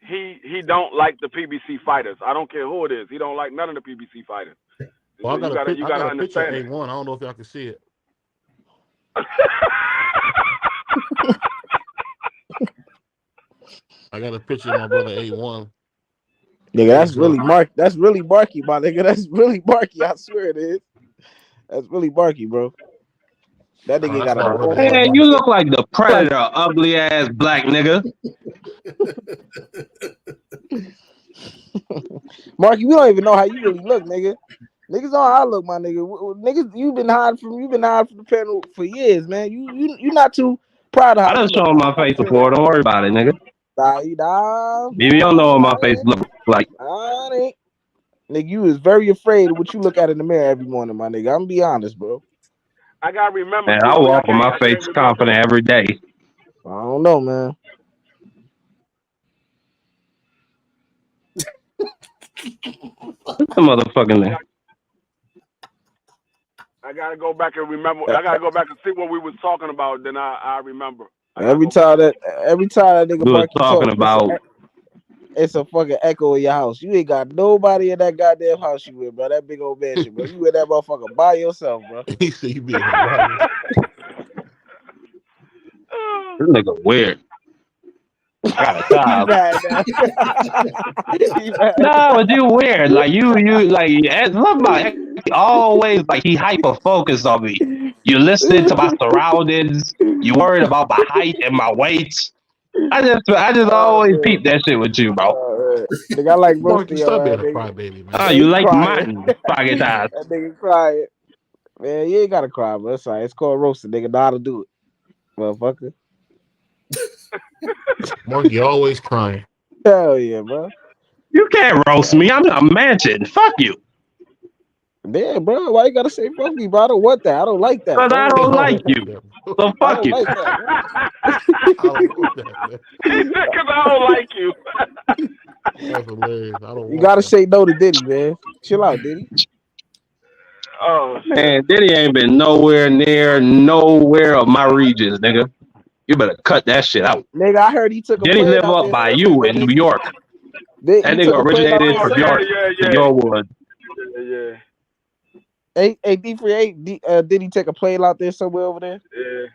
He don't like the PBC fighters. I don't care who it is. He don't like none of the PBC fighters. Well, So I got a picture understand of A1. I don't know if y'all can see it. I got a picture of my brother A1. Nigga, that's really Marky, my nigga. That's really Marky. I swear it is. That's really Marky, bro. That nigga got a whole. Man, you look like the Predator, ugly ass black nigga. Marky, we don't even know how you really look, nigga. Niggas know how I look, my nigga. Niggas, you've been hiding from the panel for years, man. You not too proud of how I done shown my face before. Don't worry about it, nigga. Maybe you don't know what my face look like. Nigga, you is very afraid of what you look at in the mirror every morning, my nigga. I'm gonna be honest, bro. I gotta remember. Man, I walk with my face confident every day. I don't know, man. What's the motherfucking name? I gotta go back and remember. I gotta go back and see what we was talking about. Then I remember. Every time that nigga we was talking about. It's a fucking echo in your house. You ain't got nobody in that goddamn house you with, bro. That big old mansion, bro. You in that motherfucker by yourself, bro. He said you being This nigga weird. I got a job. No, but you weird. Like you like look like always like he hyper focused on me. You listening to my surroundings. You worried about my height and my weight. I just always peep that shit with you, bro. Nigga, I like roasting stop your being ass, a crybaby, man. Oh, you like mine, pocket eyes. That nigga crying. Man, you ain't gotta cry, bro. It's all right. It's called roasting, nigga. Know how to do it, motherfucker. Marky always crying. Hell yeah, bro. You can't roast me. I'm a mansion. Fuck you. Damn, bro. Why you gotta say fuck me, bro? I don't want that. I don't like that. Because I Bro. don't like you. So I fuck don't you. like that. Bro. I don't want that, man. He said, "Cause I don't like you." That's hilarious. I don't You want gotta that. say no to Diddy, man. Chill out, Diddy. Oh shit. Man, Diddy ain't been nowhere of my regions, nigga. You better cut that shit out. Nigga, I heard he took a Diddy plane live out up there. by you in New York. That He nigga took a plane out originated there. from Oh York yeah. to Yorwood. Yeah. Hey, D3, did he take a plane out there somewhere over there? Yeah.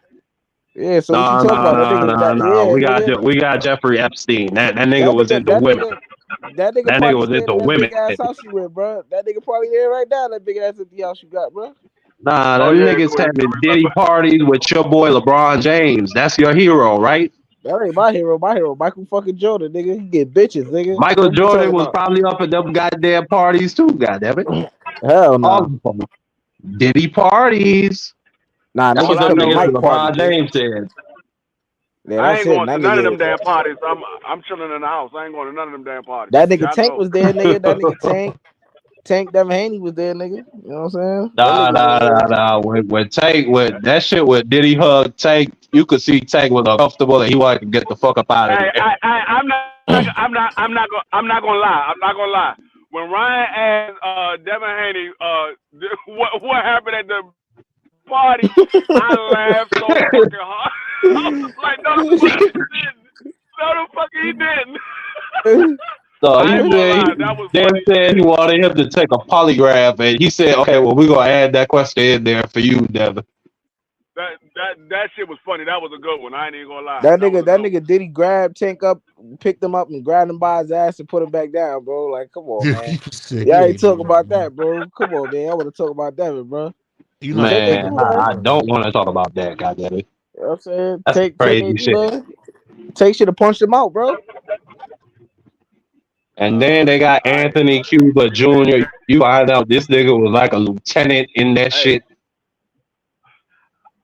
Yeah, so what you talking about? That nigga, No. nigga. We got Jeffrey Epstein. That nigga That was nigga, into women. that nigga That nigga probably was staying into in that women. big ass house you with, bro. That nigga probably there right now. That big ass empty house you got, bro. Nah, Oh them yeah. niggas having Diddy parties with your boy LeBron James. That's your hero, right? That ain't my hero. My hero, Michael fucking Jordan, nigga. He get bitches, nigga. Michael What you Jordan talking was about? probably up at them goddamn parties too, goddammit. Hell All no. of them. Diddy parties. Nah, That's what niggas I them come to know niggas is Mike LeBron party, nigga. James said. Yeah, I that's ain't it. going That to none of them nigga, damn parties. I'm chilling in the house. I ain't going to none of them damn parties. that nigga Y'all Tank go. was there, nigga. That nigga Tank Devin Haney was there, nigga. You know what I'm saying? Them Nah. niggas was there. When Tank, with that shit with Diddy hug Tank, you could see Tank was uncomfortable and he wanted to get the fuck up out of Hey, there. I'm not gonna lie. I'm not gonna lie. When Ryan asked Devin Haney what happened at the party, I laughed so fucking hard. I was like, no, the fuck he didn't. No, the fuck he didn't. So I ain't gonna lie. he That was then funny. said he wanted him to take a polygraph, and he said, "Okay, well, we're gonna add that question in there for you, Devin." That shit was funny. That was a good one. I ain't even gonna lie. That That was a good nigga did he grab Tank up, picked him up, and grabbed him by his ass and put him back down, bro. Like, come on, man. Y'all ain't talking about that, bro. Come on, man. I want to talk about Devin, bro. You know, Man, I don't want to talk about that, goddamn it. You know what I'm saying? That's Take crazy you shit. know, Take should have punched him out, bro. And then they got Anthony Cuba Jr. You find out this nigga was like a lieutenant in that Hey, shit.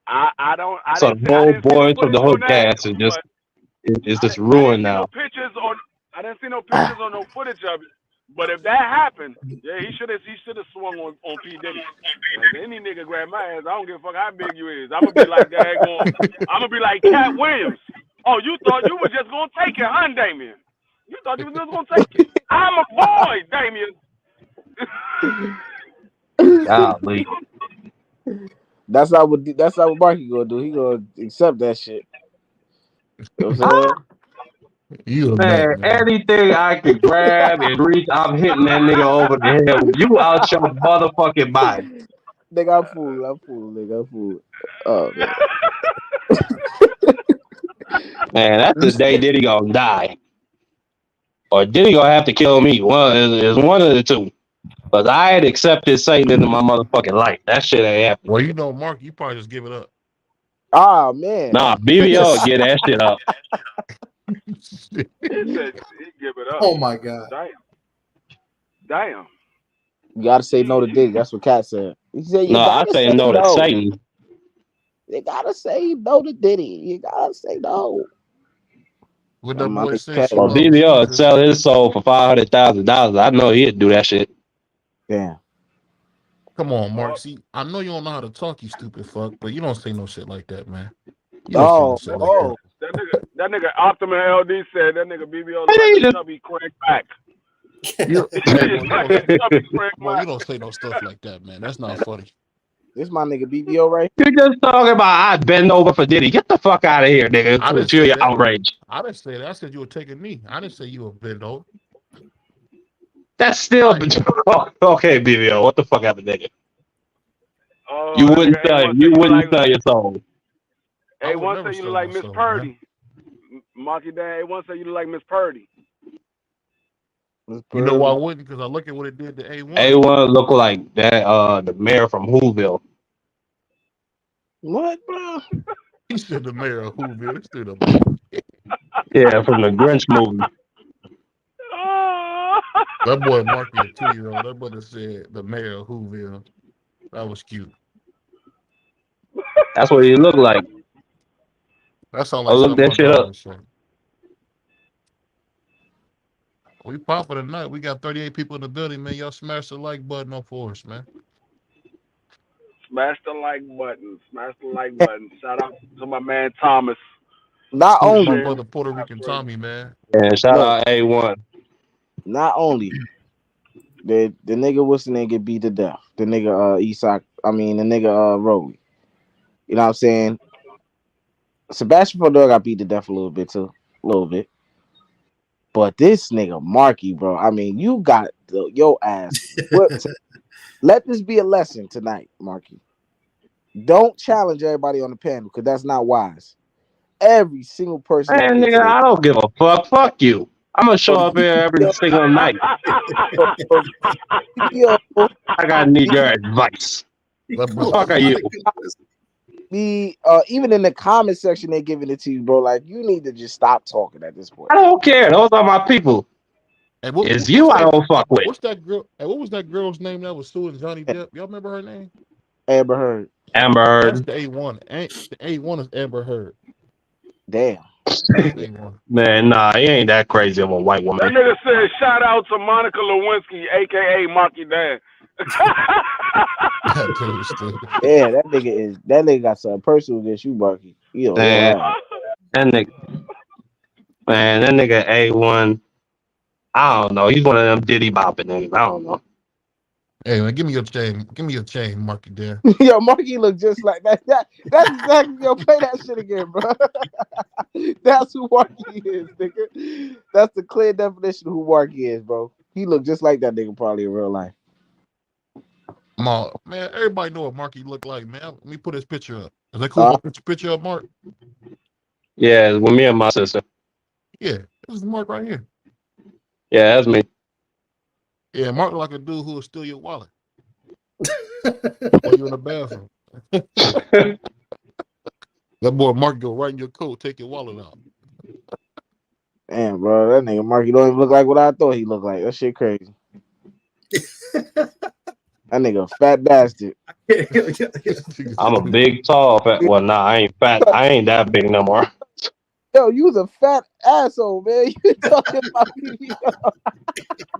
I don't. So I the whole didn't see no boys from the footage on hood that, cast is but just ruined now. I didn't see no pictures or no footage of it. But if that happened, yeah, he should have swung on P Diddy. If any nigga grab my ass, I don't give a fuck how big you is. I'm gonna be like that. I'm gonna be like Cat Williams. Oh, you thought you were just gonna take it, huh, Damien? You thought you was just gonna take it. I'm a boy, Damien. Golly. That's not what Marky gonna do. He gonna accept that shit. You know what I'm saying? You a Man, Mac, man. anything I could grab and reach, I'm hitting that nigga over the head. You out your motherfucking mind. Nigga, I'm fool, nigga. I'm fool. Oh man. Man, that's the day Diddy gonna die. Or Diddy gonna have to kill me. It's one of the two. Because I had accepted Satan into my motherfucking life. That shit ain't happening. Well, you know, Mark, you probably just give it up. Oh man. Nah, BVO get that shit up. He said he'd give it up. Oh my god. Damn. You gotta say no to Diddy. That's what Cat said. He said you No, I gotta say say no to Satan. You gotta say no to Diddy. You gotta say no. What that boy said, Cat. she Well, loves BVO Jesus. sell his soul for $500,000. I know he'd do that shit. Damn. Come on, Mark. See, I know you don't know how to talk, you stupid fuck, but you don't say no shit like that, man. You don't say no shit like that. That nigga Optima LD said that nigga BBO like a chubby Craig back. You don't say no stuff like that, man. That's not funny. This my nigga BBO right You're just talking about I bend over for Diddy. Get the fuck out of here, nigga. I didn't You're say that. outraged. I didn't say that. I said you were taking me. I didn't say you were bent over. That's still okay, BVO. What the fuck happened, nigga? Oh, You wouldn't sell your soul. Hey, one say you look like Miss Purdy. Marky Dan, hey, one say you look like Miss Purdy. You know why I wouldn't? Because I look at what it did to A1. A1 look like that the mayor from Whoville. What, bro? He said the mayor of Whoville. This dude Yeah, from the Grinch movie. That boy Marky, a 2-year-old. That brother said the mayor of Whoville. That was cute. That's what he look like. That sounds Oh, like look something that my shit up. daughter said. We popping tonight. We got 38 people in the building, man. Y'all smash the like button on for us, man. Smash the like button. Smash the like button. Shout out to my man Thomas. Not My only, brother Puerto Rican Tommy, man. And shout look, out A1. not only the nigga what's the name get beat to death. The nigga Isak, I mean the nigga Roly. You know what I'm saying? Sebastian Fundora got beat to death a little bit too. A little bit. But this nigga Marky, bro. I mean, you got your ass whipped. Let this be a lesson tonight, Marky. Don't challenge everybody on the panel because that's not wise. Every single person that Man, gets nigga, in. I don't give a fuck. Fuck you. I'm gonna show up here every single night. Yo, I gotta need your advice. That The boy, fuck are you? even in the comment section, they giving it to you, bro. Like you need to just stop talking at this point. I don't care. Those are my people. hey, It's you I don't fuck with. What's that girl? Hey, what was that girl's name that was suing Johnny Depp? Y'all remember her name? Amber Heard. Amber That's Heard. the A1. The A1 is Amber Heard. Damn. That's the A1. Man, nah, he ain't that crazy of a white That woman. nigga said shout out to Monica Lewinsky, aka Marky Dan. That dude stupid. Yeah, that nigga got something personal against you, Marky. You know, Man, that nigga, man, that nigga A1. I don't know. He's one of them Diddy bopping niggas. I don't know. Hey man, give me your chain. Give me your chain, Marky there. Yo, Marky look just like that. That's exactly, yo, play that shit again, bro. That's who Marky is, nigga. That's the clear definition of who Marky is, bro. He look just like that nigga probably in real life. Man, everybody know what Marky look like, man. Let me put his picture up. Is that cool? Put your picture up, Mark. Yeah, it's with me and my sister. Yeah, this is Mark right here. Yeah, that's me. Yeah, Mark look like a dude who will steal your wallet while you're in the bathroom. That boy Mark go right in your coat, take your wallet out. Damn, bro, that nigga Marky don't even look like what I thought he looked like. That shit crazy. That nigga a fat bastard. I'm a big, tall, fat. Well, nah, I ain't fat. I ain't that big no more. Yo, you was a fat asshole, man. You talking about BVO?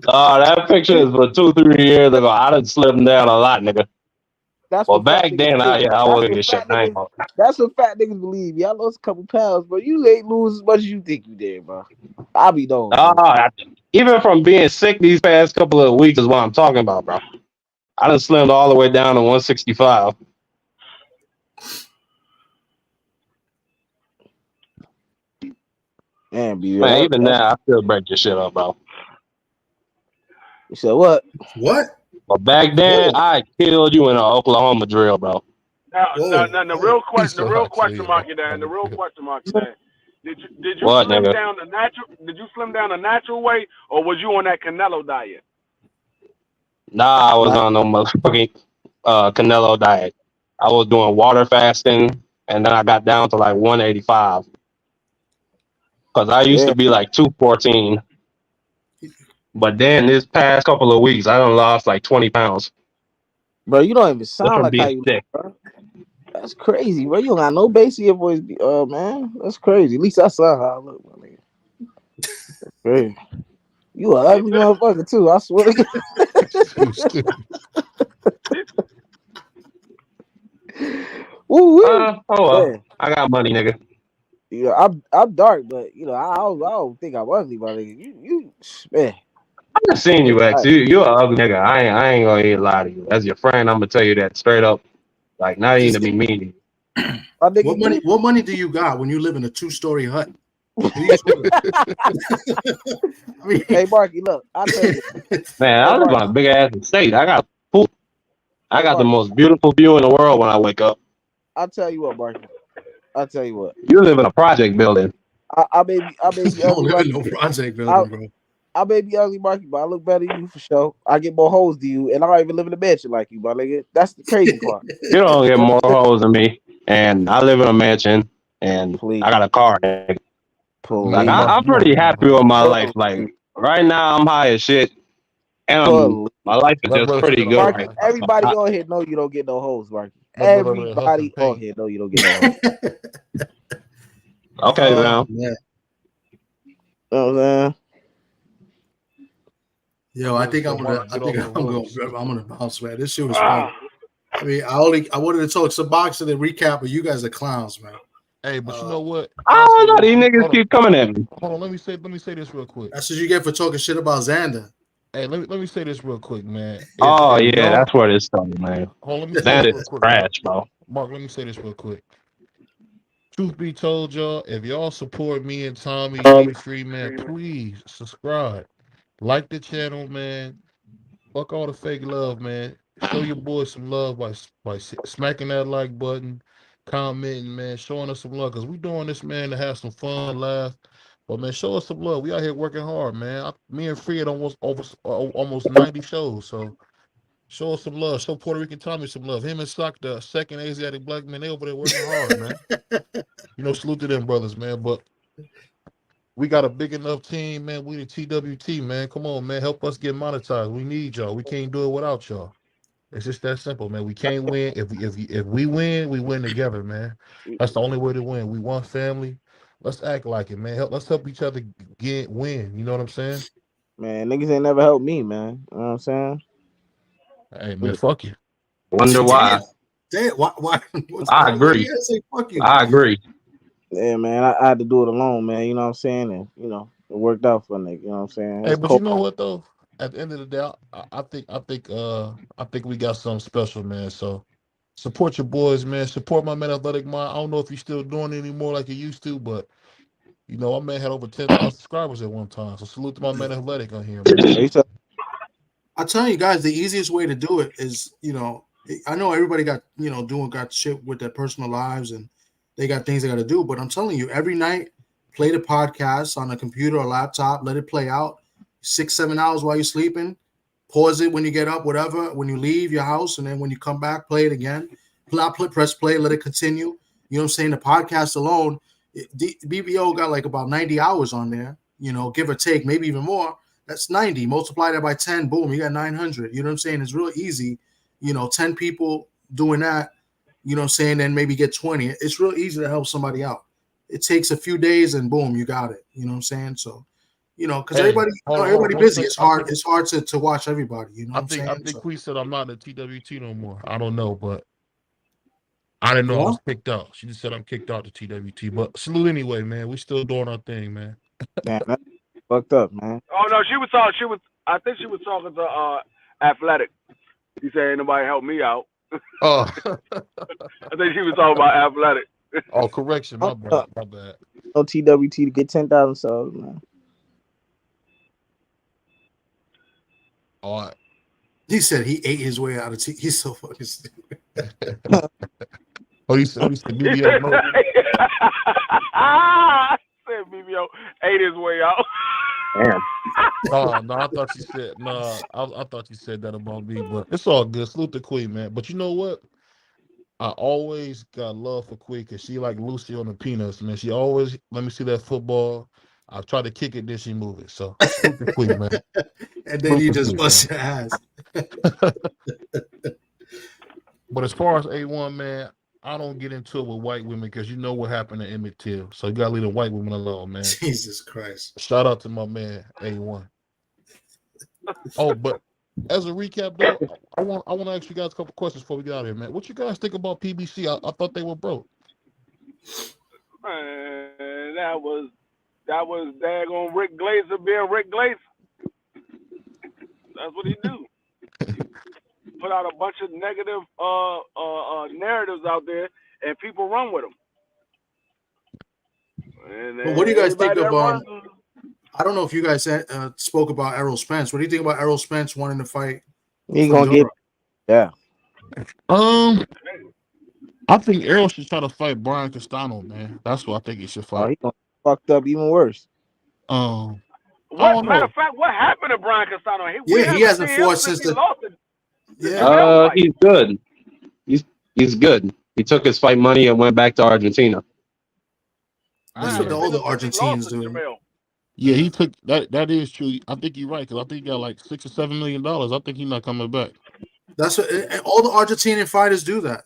That picture is for 2-3 years ago. I done slimmed down a lot, nigga. That's Well, what fat back niggas then, think. I wasn't getting shit. That's what fat niggas believe. Y'all lost a couple pounds, but you ain't lose as much as you think you did, bro. I'll be knowing. Even from being sick these past couple of weeks is what I'm talking about, bro. I done slimmed all the way down to 165. Damn, BVO. Man, even now, I still break your shit up, bro. You said what? What? But back then, I killed you in an Oklahoma drill, bro. Now, the real question, Marky Dan. The real question, Marky Dan. Did you What, slim nigga? down the natural? Did you slim down the natural way, or was you on that Canelo diet? Nah, I was on no motherfucking Canelo diet. I was doing water fasting, and then I got down to like 185. Because I used to be like 214. But then this past couple of weeks, I done lost like 20 pounds. Bro, you don't even sound like how you sick. look, bro. That's crazy, bro. You don't got no bass in your voice, man. That's crazy. At least I saw how I look, my nigga. That's crazy. You an ugly motherfucker too, I swear to God. Oh well, I got money, nigga. Yeah, I'm dark, but you know, I don't think I'm ugly, my nigga. You man. I done seen you, X. You're an ugly nigga. I ain't gonna even lie to you. As your friend, I'm gonna tell you that straight up. Like, not even to be mean. What money do you got when you live in a 2-story hut? Hey, Marky, look, I tell you, man, I live on a big ass estate. I got the most beautiful view in the world when I wake up. I'll tell you what, Marky. I'll tell you what. You live in a project building. I may be ugly. No project building, bro. I may be ugly, Marky, but I look better than you for sure. I get more hoes than you, and I don't even live in a mansion like you, my nigga. That's the crazy part. You don't get more hoes than me, and I live in a mansion, and I got a car. Like, I'm pretty happy with my life. Like, right now, I'm high as shit, My life is just pretty good. Marky, everybody on here know you don't get no hoes, Marky. Everybody on here know you don't get no hoes. Okay, now. Yeah. Oh man. Yo, I think I'm gonna bounce, man. This shit was fun. I mean, I wanted to talk some boxing and recap, but you guys are clowns, man. Hey, but you know what? I don't know. These niggas keep coming at me. Hold on, let me say this real quick. That's what you get for talking shit about Xander. Hey, let me say this real quick, man. That's where this started, man. That is trash, bro. Mark, let me say this real quick. Truth be told, y'all, if y'all support me and Tommy free, man, please subscribe. Like the channel, man. Fuck all the fake love, man. Show your boys some love by smacking that like button, commenting, man, showing us some love. Because we doing this, man, to have some fun, laugh. But, man, show us some love. We out here working hard, man. Me and Free at almost 90 shows. So, show us some love. Show Puerto Rican Tommy some love. Him and Sock, the second Asiatic black man, they over there working hard, man. Salute to them brothers, man. But we got a big enough team, man. We the TWT, man. Come on, man. Help us get monetized. We need y'all. We can't do it without y'all. It's just that simple, man. We can't win. If we win, we win together, man. That's the only way to win. We one family. Let's act like it, man. Let's help each other win. You know what I'm saying? Man, niggas ain't never helped me, man. You know what I'm saying? Hey, man, fuck you. Wonder why. Damn, why? I agree. Fuck you. I agree. Yeah, man, I had to do it alone, man. You know what I'm saying? And, it worked out for a nigga. You know what I'm saying? Hey, but you know what, though? At the end of the day, I think we got something special, man. So support your boys, man. Support my man Athletic Mind. I don't know if you're still doing it anymore like you used to, but my man had over 10,000 subscribers at one time. So salute to my man Athletic on here, man. I tell you guys, the easiest way to do it is, I know everybody got shit with their personal lives and they got things they got to do, but I'm telling you, every night, play the podcast on a computer or laptop, let it play out 6-7 hours while you're sleeping, pause it when you get up, whatever, when you leave your house, and then when you come back, play it again, press play, let it continue. You know what I'm saying? The podcast alone, BVO got like about 90 hours on there, give or take, maybe even more. That's 90. Multiply that by 10, boom, you got 900. You know what I'm saying? It's real easy. 10 people doing that, you know what I'm saying, then maybe get 20. It's real easy to help somebody out. It takes a few days and boom, you got it. You know what I'm saying? So, because everybody busy. It's hard to watch everybody. You know what I'm saying? I think Queen said I'm not a TWT no more. I don't know, but I didn't know I was kicked out. She just said I'm kicked out to TWT. But salute anyway, man. We still doing our thing, man. Damn, that's fucked up, man. Oh no, I think she was talking to Athletic. He said ain't nobody help me out. Oh. I think she was talking about Athletic. Oh, correction, my bad. No TWT to get 10,000 subs, man. All right. He said he ate his way out of he's so fucking stupid. He said BVO. Said BVO ate his way out. Damn. No, I thought you said I thought you said that about me, but it's all good. Salute to Queen, man. But you know what? I always got love for Queen because she like Lucy on the Peanuts, man. She always let me see that football. I try to kick it, then she move it. So salute to Queen, man. And then you just bust your ass. But as far as A1, man, I don't get into it with white women because you know what happened to Emmett Till. So you gotta leave the white women alone, man. Jesus Christ. Shout out to my man A1. Oh, but as a recap, though, I want to ask you guys a couple questions before we get out of here, man. What you guys think about PBC? I thought they were broke. That was daggone Rick Glazer being Rick Glazer. That's what he do. Put out a bunch of negative narratives out there, and people run with them. Well, what do you guys think of? I don't know if you guys spoke about Errol Spence. What do you think about Errol Spence wanting to fight? He gonna get, yeah. I think Errol should try to fight Brian Castano, man. That's what I think he should fight. Oh, he gonna fucked up even worse. Matter of fact, what happened to Brian Castano? He hasn't fought since the. He's good. He's good. He took his fight money and went back to Argentina. That's what all the Argentines do. Yeah, he took that. That is true. I think you're right because I think he got like $6 or $7 million. I think he's not coming back. That's what all the Argentinian fighters do that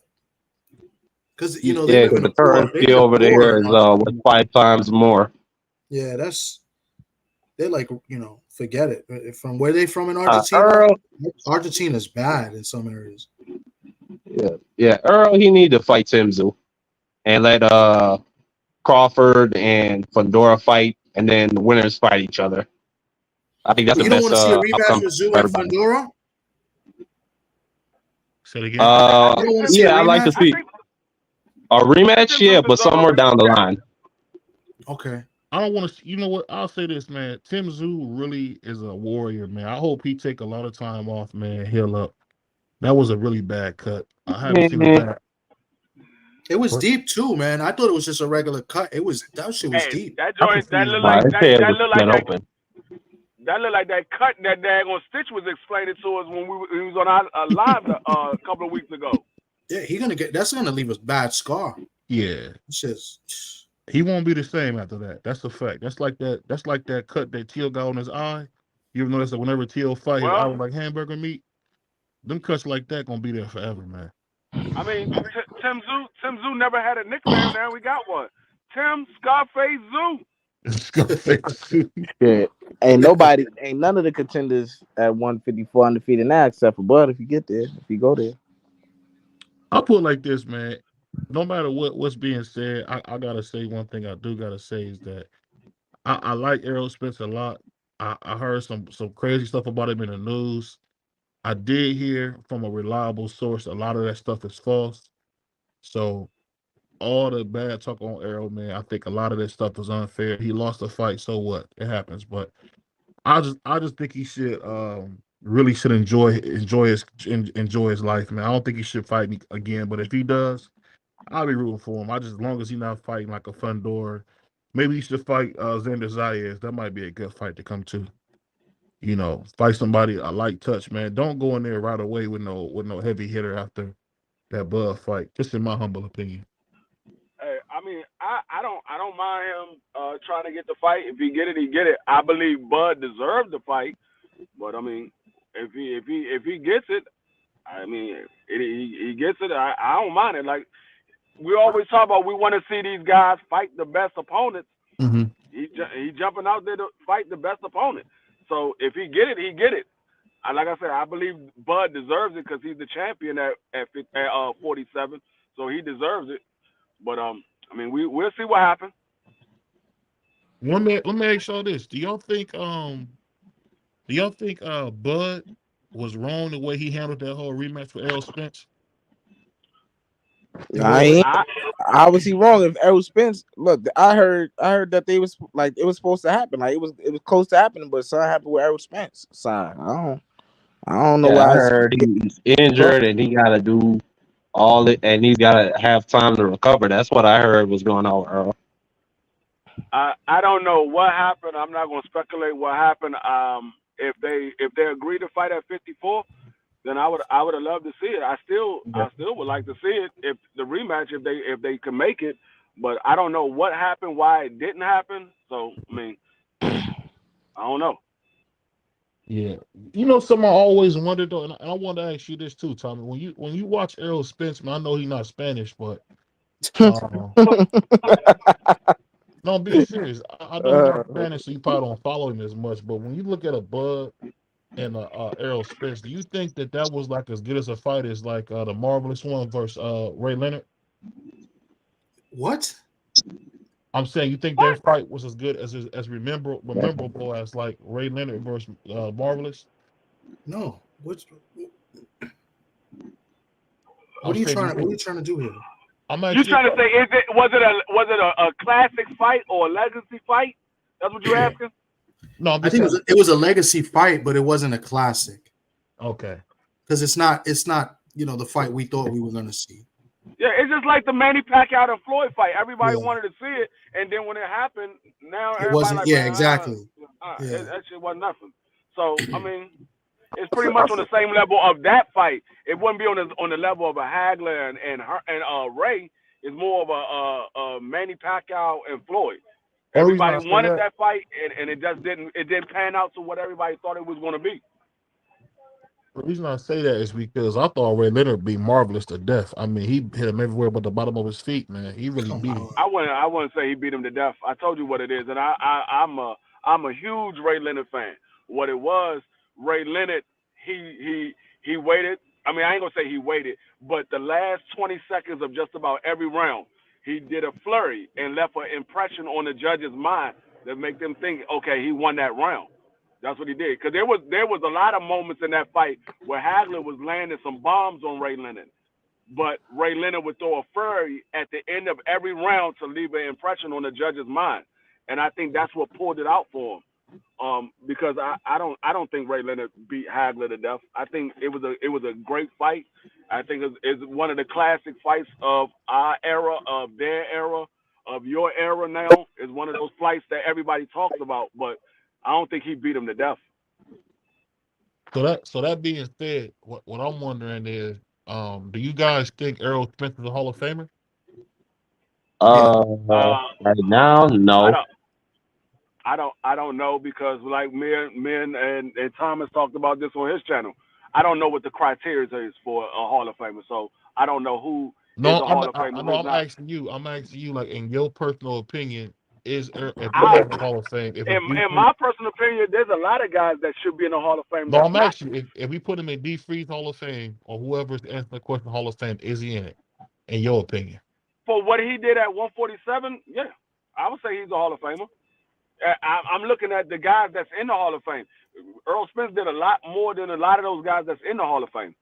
because they Yeah, live because in a the war. They currency live in over a war there in is was Argentina. 5 times more. Yeah, they're like forget it. From where they from in Argentina, Earl, Argentina's bad in some areas. yeah, Earl, he need to fight Tszyu and let Crawford and Fundora fight, and then the winners fight each other. I think that's But the you don't best want to see a rematch outcome with Tszyu for and everybody. Fundora? Say it again. You don't want to see a Yeah, I'd like to rematch? see a rematch, yeah, but deserves somewhere it. down the line. Okay. I don't want to. You know what? I'll say this, man. Tszyu really is a warrior, man. I hope he take a lot of time off, man. Heal up. That was a really bad cut. I haven't seen a Mhm. bad. It was But deep too, man. I thought it was just a regular cut. That shit was Hey, deep. that I can joint see that his look Wow, like name. his that head that was look like split that open. that look like that cut that daggone Stitch was explaining to us when he was on our live a couple of weeks ago. Yeah, that's gonna leave a bad scar. Yeah, It's just he won't be the same after that. That's a fact. That's like that. That's like that cut that Teal got on his eye. You ever notice that whenever Teal fight, his eye Well, was like hamburger meat. Them cuts like that gonna be there forever, man. I mean, Tim Zoo never had a nickname. Now we got one. Tim Scarface Zoo. Scarface. Yeah. Ain't none of the contenders at 154 undefeated now except for Bud if you go there. I'll put it like this, man. No matter what's being said, I gotta say one thing. I do gotta say is that I like Errol Spence a lot. I heard some crazy stuff about him in the news. I did hear from a reliable source a lot of that stuff is false. So all the bad talk on Errol, man, I think a lot of that stuff was unfair. He lost the fight, so what? It happens. But I just think he should really should enjoy his life, man. I don't think he should fight me again, but if he does, I'll be rooting for him. As long as he's not fighting like a Fundora. Maybe he should fight Xander Zayas. That might be a good fight to come to. Fight somebody a light touch, man. Don't go in there right away with no heavy hitter after that Bud fight. Just in my humble opinion. Hey, I mean, I don't mind him trying to get the fight. If he get it, he get it. I believe Bud deserved the fight, but I mean, if he gets it, I mean, he gets it. I don't mind it. Like we always talk about, we want to see these guys fight the best opponents. Mm-hmm. He jumping out there to fight the best opponent. So if he get it, he get it. Like I said, I believe Bud deserves it because he's the champion at 47, so he deserves it. But I mean, we'll see what happens. Let me ask y'all this: Do y'all think Bud was wrong the way he handled that whole rematch with Errol Spence? How was he wrong if Errol Spence? Look, I heard that they was like it was supposed to happen, like it was close to happening, but something happened with Errol Spence. So I don't know Yeah, I why. heard he's injured and he got to do all it, and he's got to have time to recover. That's what I heard was going on with Earl. I don't know what happened. I'm not going to speculate what happened. If they agree to fight at 54, then I would have loved to see it. I still would like to see it if the rematch if they can make it. But I don't know what happened, why it didn't happen. So I mean, I don't know. Yeah, something I always wondered though, and I want to ask you this too, Tommy. When you watch Errol Spence, man, I know he's not Spanish, but no, I'm being serious. I know he's not Spanish, so you probably don't follow him as much. But when you look at a Bud and Errol Spence, do you think that was like as good as a fight as like the Marvelous One versus Ray Leonard? what? I'm saying you think their fight was as good as memorable as like Ray Leonard versus Marvelous? No. What I'm are you saying, trying to do here? I'm You actually. trying to say was it a classic fight or a legacy fight? That's what you're asking? No, I'm I just think saying. it was a legacy fight, but it wasn't a classic Okay. because it's not the fight we thought we were gonna see. Yeah, it's just like the Manny Pacquiao and Floyd fight. Everybody Yeah, wanted to see it, and then when it happened, now it everybody wasn't. like, Yeah, man, exactly. Yeah, that shit wasn't nothing. So I mean, it's I pretty feel, much on the same level of that fight. It wouldn't be on the level of a Hagler and Ray. It's more of a Manny Pacquiao and Floyd. Everybody wanted that fight, and it just didn't pan out to what everybody thought it was going to be. The reason I say that is because I thought Ray Leonard beat Marvelous to death. I mean, he hit him everywhere but the bottom of his feet, man. He really beat him. I wouldn't say he beat him to death. I told you what it is, and I'm a huge Ray Leonard fan. What it was, Ray Leonard, he waited. I mean, I ain't gonna say he waited, but the last 20 seconds of just about every round, he did a flurry and left an impression on the judge's mind that make them think, okay, he won that round. That's what he did. Because there was a lot of moments in that fight where Hagler was landing some bombs on Ray Leonard. But Ray Leonard would throw a flurry at the end of every round to leave an impression on the judge's mind. And I think that's what pulled it out for him. Because I don't think Ray Leonard beat Hagler to death. I think it was a great fight. I think it's one of the classic fights of our era, of their era, of your era now. It's one of those fights that everybody talks about, but I don't think he beat him to death. So that being said, what I'm wondering is, do you guys think Errol Spence is a Hall of Famer? Right now, no. I don't know, because like me and Thomas talked about this on his channel. I don't know what the criteria is for a Hall of Famer, so I don't know who is a Hall of Famer. I'm asking you, like, in your personal opinion, is in the Hall of Fame? In my personal opinion, there's a lot of guys that should be in the Hall of Fame. No, I'm asking you, if we put him in D. Freeze Hall of Fame, or whoever's answering the question Hall of Fame, is he in it? In your opinion? For what he did at 147, yeah, I would say he's a Hall of Famer. I'm looking at the guys that's in the Hall of Fame. Earl Spence did a lot more than a lot of those guys that's in the Hall of Fame.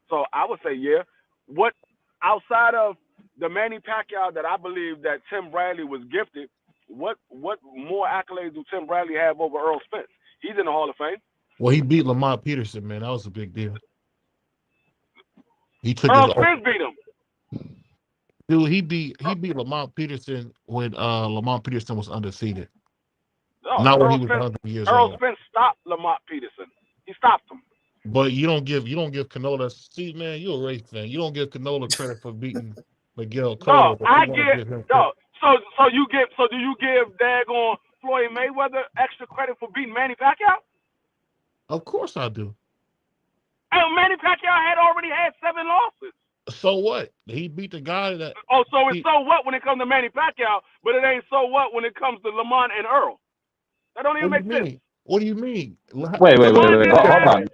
So I would say, yeah. What outside of the Manny Pacquiao that I believe that Tim Bradley was gifted, what more accolades do Tim Bradley have over Earl Spence? He's in the Hall of Fame. Well, he beat Lamont Peterson, man. That was a big deal. Earl Spence beat him. Dude, he beat Lamont Peterson when Lamont Peterson was undefeated. No, Not when Earl he was 100 years Earl old. Spence stopped Lamont Peterson. He stopped him. But you don't give Canola. See, man, you're a race fan. You don't give Canola credit for beating Miguel Cotto. No, I give no. So do you give daggone Floyd Mayweather extra credit for beating Manny Pacquiao? Of course I do. And Manny Pacquiao had already had 7 losses. So what? He beat the guy that. Oh, so it's so what when it comes to Manny Pacquiao, but it ain't so what when it comes to Lamont and Earl. That don't even make sense. What do you mean? Wait. Hold on.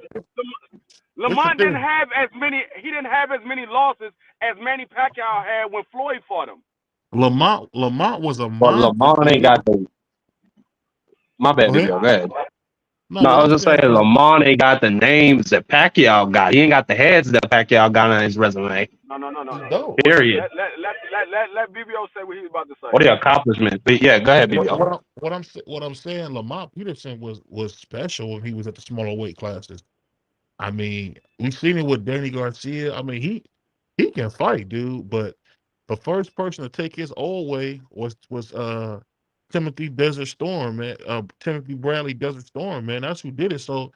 Lamont didn't have as many. He didn't have as many losses as Manny Pacquiao had when Floyd fought him. Lamont was a. But Lamont ain't got the. My bad, BVO. Go ahead. No, I was just saying Lamont ain't got the names that Pacquiao got. He ain't got the heads that Pacquiao got on his resume. No. Period. Let BVO say what he's about to say. What are the accomplishments? But yeah, go ahead, BVO. What I'm saying, Lamont Peterson was special when he was at the smaller weight classes. I mean, we've seen it with Danny Garcia. I mean, he can fight, dude. But the first person to take his old way was Timothy Desert Storm, man. Timothy Bradley Desert Storm, man. That's who did it. So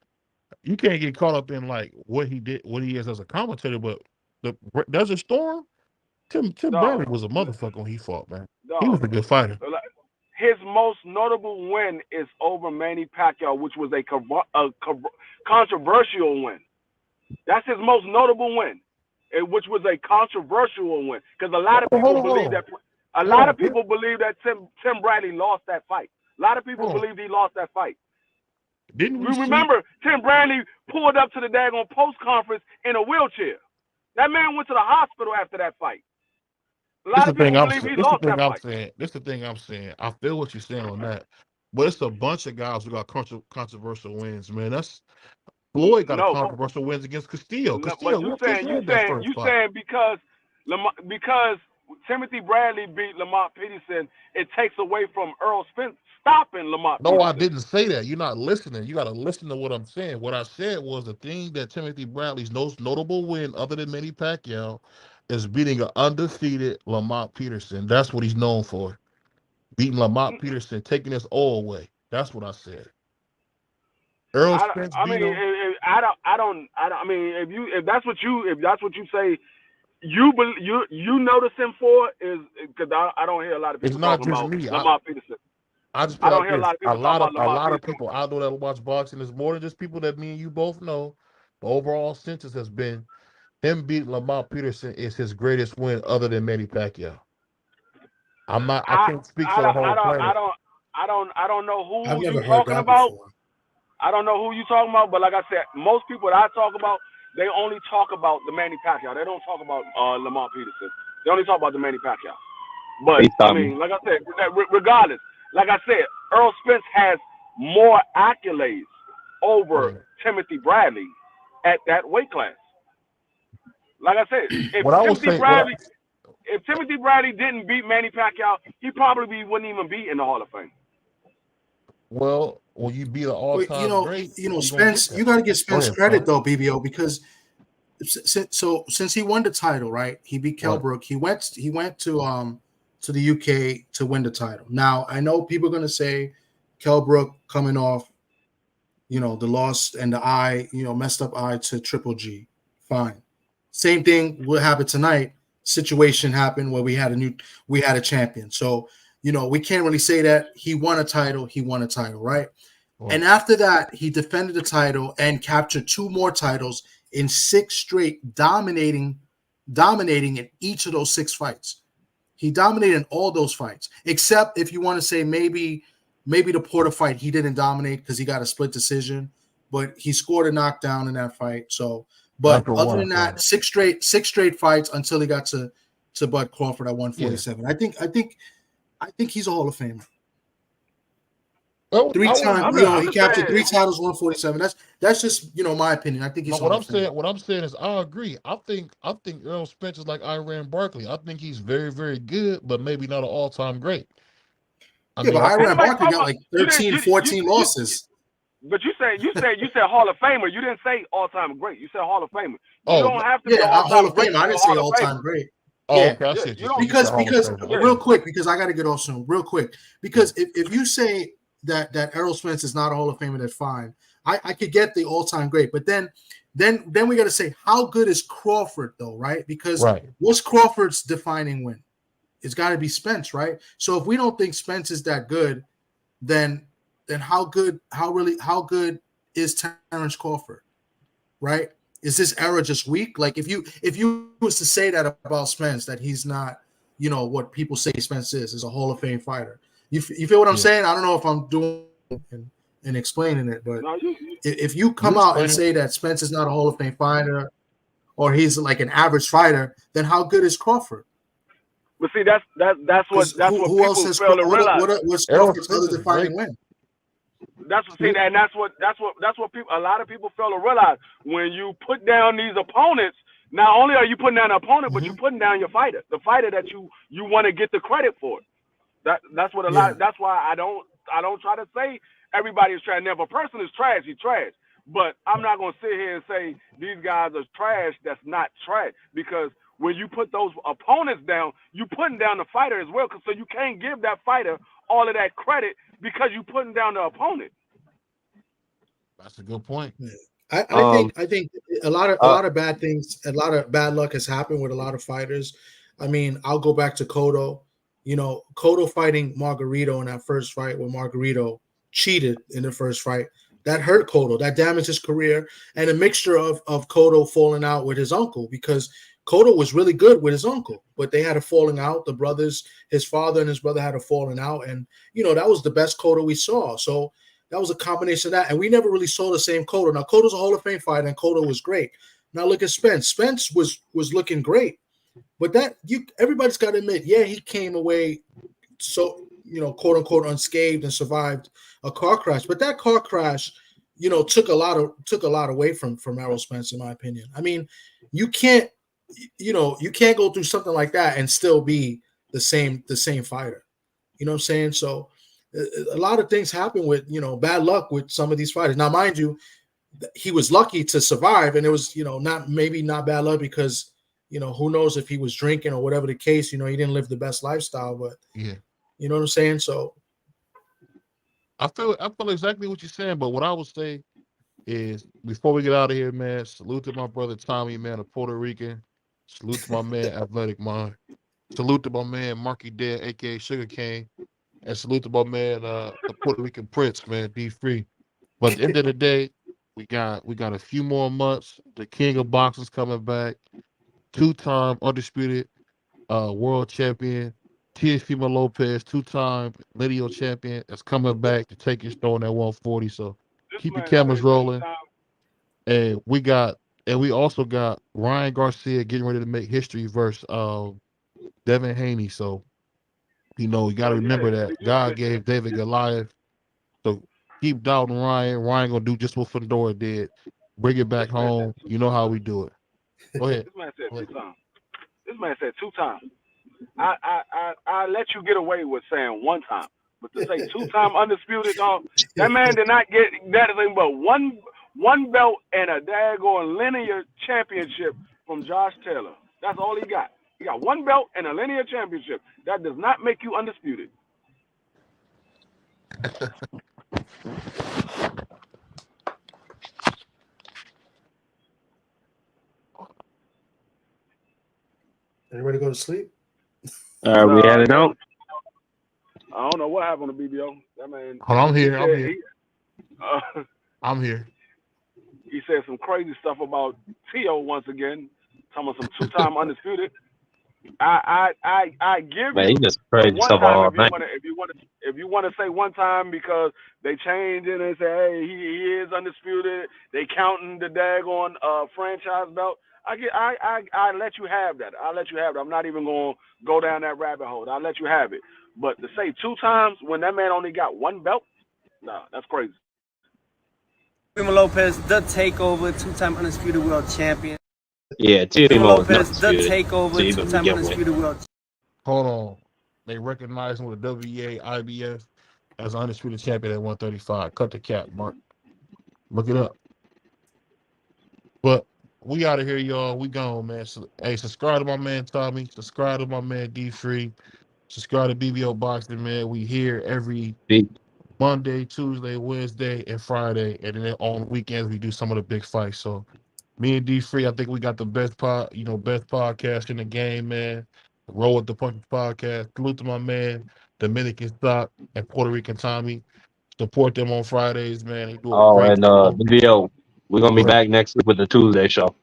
you can't get caught up in like what he did, what he is as a commentator. But the Desert Storm, Tim Bradley was a motherfucker when he fought, man. He was a good fighter. His most notable win is over Manny Pacquiao, which was a controversial win. That's his most notable win, which was a controversial win, because a lot of people believe that. A lot of people believe that Tim Bradley lost that fight. A lot of people believe he lost that fight. Didn't we remember Tim Bradley pulled up to the daggone post conference in a wheelchair? That man went to the hospital after that fight. A lot of people believe he lost that fight. This is the thing I'm saying. I feel what you're saying on that, but it's a bunch of guys who got controversial wins, man. That's Floyd got a controversial wins against Castillo. You saying because Timothy Bradley beat Lamont Peterson, it takes away from Earl Spence stopping Lamont Peterson. I didn't say that. You're not listening. You got to listen to what I'm saying. What I said was the thing that Timothy Bradley's most notable win, other than Manny Pacquiao, is beating an undefeated Lamont Peterson. That's what he's known for. Beating Lamont Peterson, taking his all away. That's what I said. Earl Spence. I mean, if that's what you say. You notice him for is because I don't hear a lot of people talking about Lamont Peterson. I just I feel don't like hear a this. lot of A people talking lot of about Lamar Peterson. people out there that watch boxing. It's more than just people that me and you both know. The overall census has been him beating Lamar Peterson is his greatest win other than Manny Pacquiao. I can't speak for the whole planet. I don't know I've who you never heard talking that about. before. I don't know who you talking about, but like I said, most people that I talk about, they only talk about the Manny Pacquiao. They don't talk about Lamar Peterson. They only talk about the Manny Pacquiao. But Based I on mean, like I said, regardless, like I said, Earl Spence has more accolades over Timothy Bradley at that weight class. Like I said, What I was saying, if Timothy Bradley didn't beat Manny Pacquiao, he probably wouldn't even be in the Hall of Fame. well, when you beat an But all-time great, Spence, you got to give Spence credit though, BVO, because since he won the title, right? He beat Kell Brook. He went to the UK to win the title. Now I know people are gonna say Kell Brook coming off, the loss and the eye, messed up eye to Triple G. Fine. Same thing will happen tonight. Situation happened where we had a champion. So, we can't really say that he won a title, right? And after that, he defended the title and captured 2 more titles in 6 straight, dominating in each of those 6 fights. He dominated in all those fights, except if you want to say maybe the Porter fight, he didn't dominate because he got a split decision, but he scored a knockdown in that fight. So, but other than that, 6 straight fights until he got to Bud Crawford at 147. Yeah. I think he's a Hall of Famer. 3 times, he captured 3 titles, 147. That's just my opinion. I think he's. What I'm saying is, I agree. I think Earl Spence is like Iran Barkley. I think he's very, very good, but maybe not an all-time great. But Iran Barkley got like 13, 14 losses. But you said Hall of Famer. You didn't say all-time great. You said Hall of Famer. You don't have to be Hall of Famer. I didn't say all-time great. Okay. Because real quick, because I got to get off soon. Real quick, because if you say that Errol Spence is not a Hall of Famer, that's fine. I could get the all-time great, but then we got to say how good is Crawford though, right? Because what's Crawford's defining win? It's got to be Spence, right? So if we don't think Spence is that good, then how good is Terrence Crawford, right? Is this era just weak? Like if you was to say that about Spence, that he's not, what people say Spence is a Hall of Fame fighter. You feel what I'm saying? I don't know if I'm doing and explaining it, but if you come out and say that Spence is not a Hall of Fame fighter or he's like an average fighter, then how good is Crawford? But see, that's what who people else fail to realize. What's Crawford's other defining win? That's what people. A lot of people fail to realize when you put down these opponents. Not only are you putting down an opponent, but you're putting down your fighter, the fighter that you want to get the credit for. That's what a lot. That's why I don't try to say everybody is trash. Now, if a person is trash, he's trash. But I'm not gonna sit here and say these guys are trash. That's not trash, because when you put those opponents down, you putting down the fighter as well. So you can't give that fighter all of that credit because you putting down the opponent. That's a good point. I think a lot of bad things, a lot of bad luck has happened with a lot of fighters. I mean, I'll go back to Cotto. Cotto fighting Margarito in that first fight where Margarito cheated in the first fight. That hurt Cotto. That damaged his career. And a mixture of Cotto falling out with his uncle, because Cotto was really good with his uncle, but they had a falling out. The brothers, his father and his brother had a falling out. And, that was the best Cotto we saw. So that was a combination of that. And we never really saw the same Cotto. Now, Cotto's a Hall of Fame fighter, and Cotto was great. Now look at Spence. Spence was looking great. But everybody's got to admit, he came away so, quote unquote unscathed and survived a car crash. But that car crash, took a lot away from Errol Spence, in my opinion. I mean, you can't go through something like that and still be the same fighter. You know what I'm saying? So a lot of things happen with, bad luck with some of these fighters. Now, mind you, he was lucky to survive, and it was, not bad luck because, who knows if he was drinking or whatever the case, he didn't live the best lifestyle, but you know what I'm saying? So I feel exactly what you're saying, but what I would say is, before we get out of here, man, salute to my brother Tommy, man, a Puerto Rican. Salute to my man Athletic Mind. Salute to my man Marky Dead, aka Sugar Cane. And salute to my man, the Puerto Rican Prince, man, D3. But at the end of the day, we got a few more months. The King of Boxing's coming back. 2-time undisputed world champion. Tszyu Lopez, 2-time lineal champion, is coming back to take his throne at 140. So keep your cameras rolling. And we also got Ryan Garcia getting ready to make history versus Devin Haney. So, you got to remember that God gave David Goliath. So keep doubting Ryan. Ryan gonna do just what Fundora did. Bring it back home. You know how we do it. Go ahead. This man said 2 times. This man said 2 times. I let you get away with saying 1 time, but to say 2-time undisputed, that man did not get that thing but one belt and a daggone linear championship from Josh Taylor. That's all he got. He got 1 belt and a linear championship. That does not make you undisputed. Everybody go to sleep? We had it out. I don't know what happened to BVO. That man. Hold on, I'm here. I'm here. He said some crazy stuff about Tszyu once again. Talking about some 2-time undisputed. I give Man, you he just crazy one stuff time all if night. you want to say 1 time because they changed it and say, hey, he is undisputed. They counting the daggone franchise belt. I let you have that. I'll let you have it. I'm not even going to go down that rabbit hole. I'll let you have it. But to say 2 times when that man only got 1 belt, nah, that's crazy. Tszyu Lopez, the takeover, 2-time undisputed world champion. Yeah, Tszyu Lopez, the takeover, 2-time undisputed world champion. Hold on. They recognize him with the WBA, IBF as an undisputed champion at 135. Cut the cap, Mark. Look it up. But we out of here, y'all. We gone, man. So, hey, subscribe to my man Tommy. Subscribe to my man D3. Subscribe to BVO Boxing, man. We here every Monday, Tuesday, Wednesday, and Friday. And then on weekends, we do some of the big fights. So me and D3, I think we got the best podcast in the game, man. Roll with the Punches podcast. Salute to my man, Dominican Stock and Puerto Rican Tommy. Support them on Fridays, man. They do a great show. BVO, we're gonna be back next week with the Tuesday show.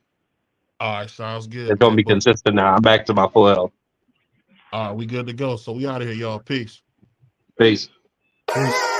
All right, sounds good. It's gonna be consistent now. I'm back to my full health. All right, we good to go. So we out of here, y'all. Peace. Peace. Peace.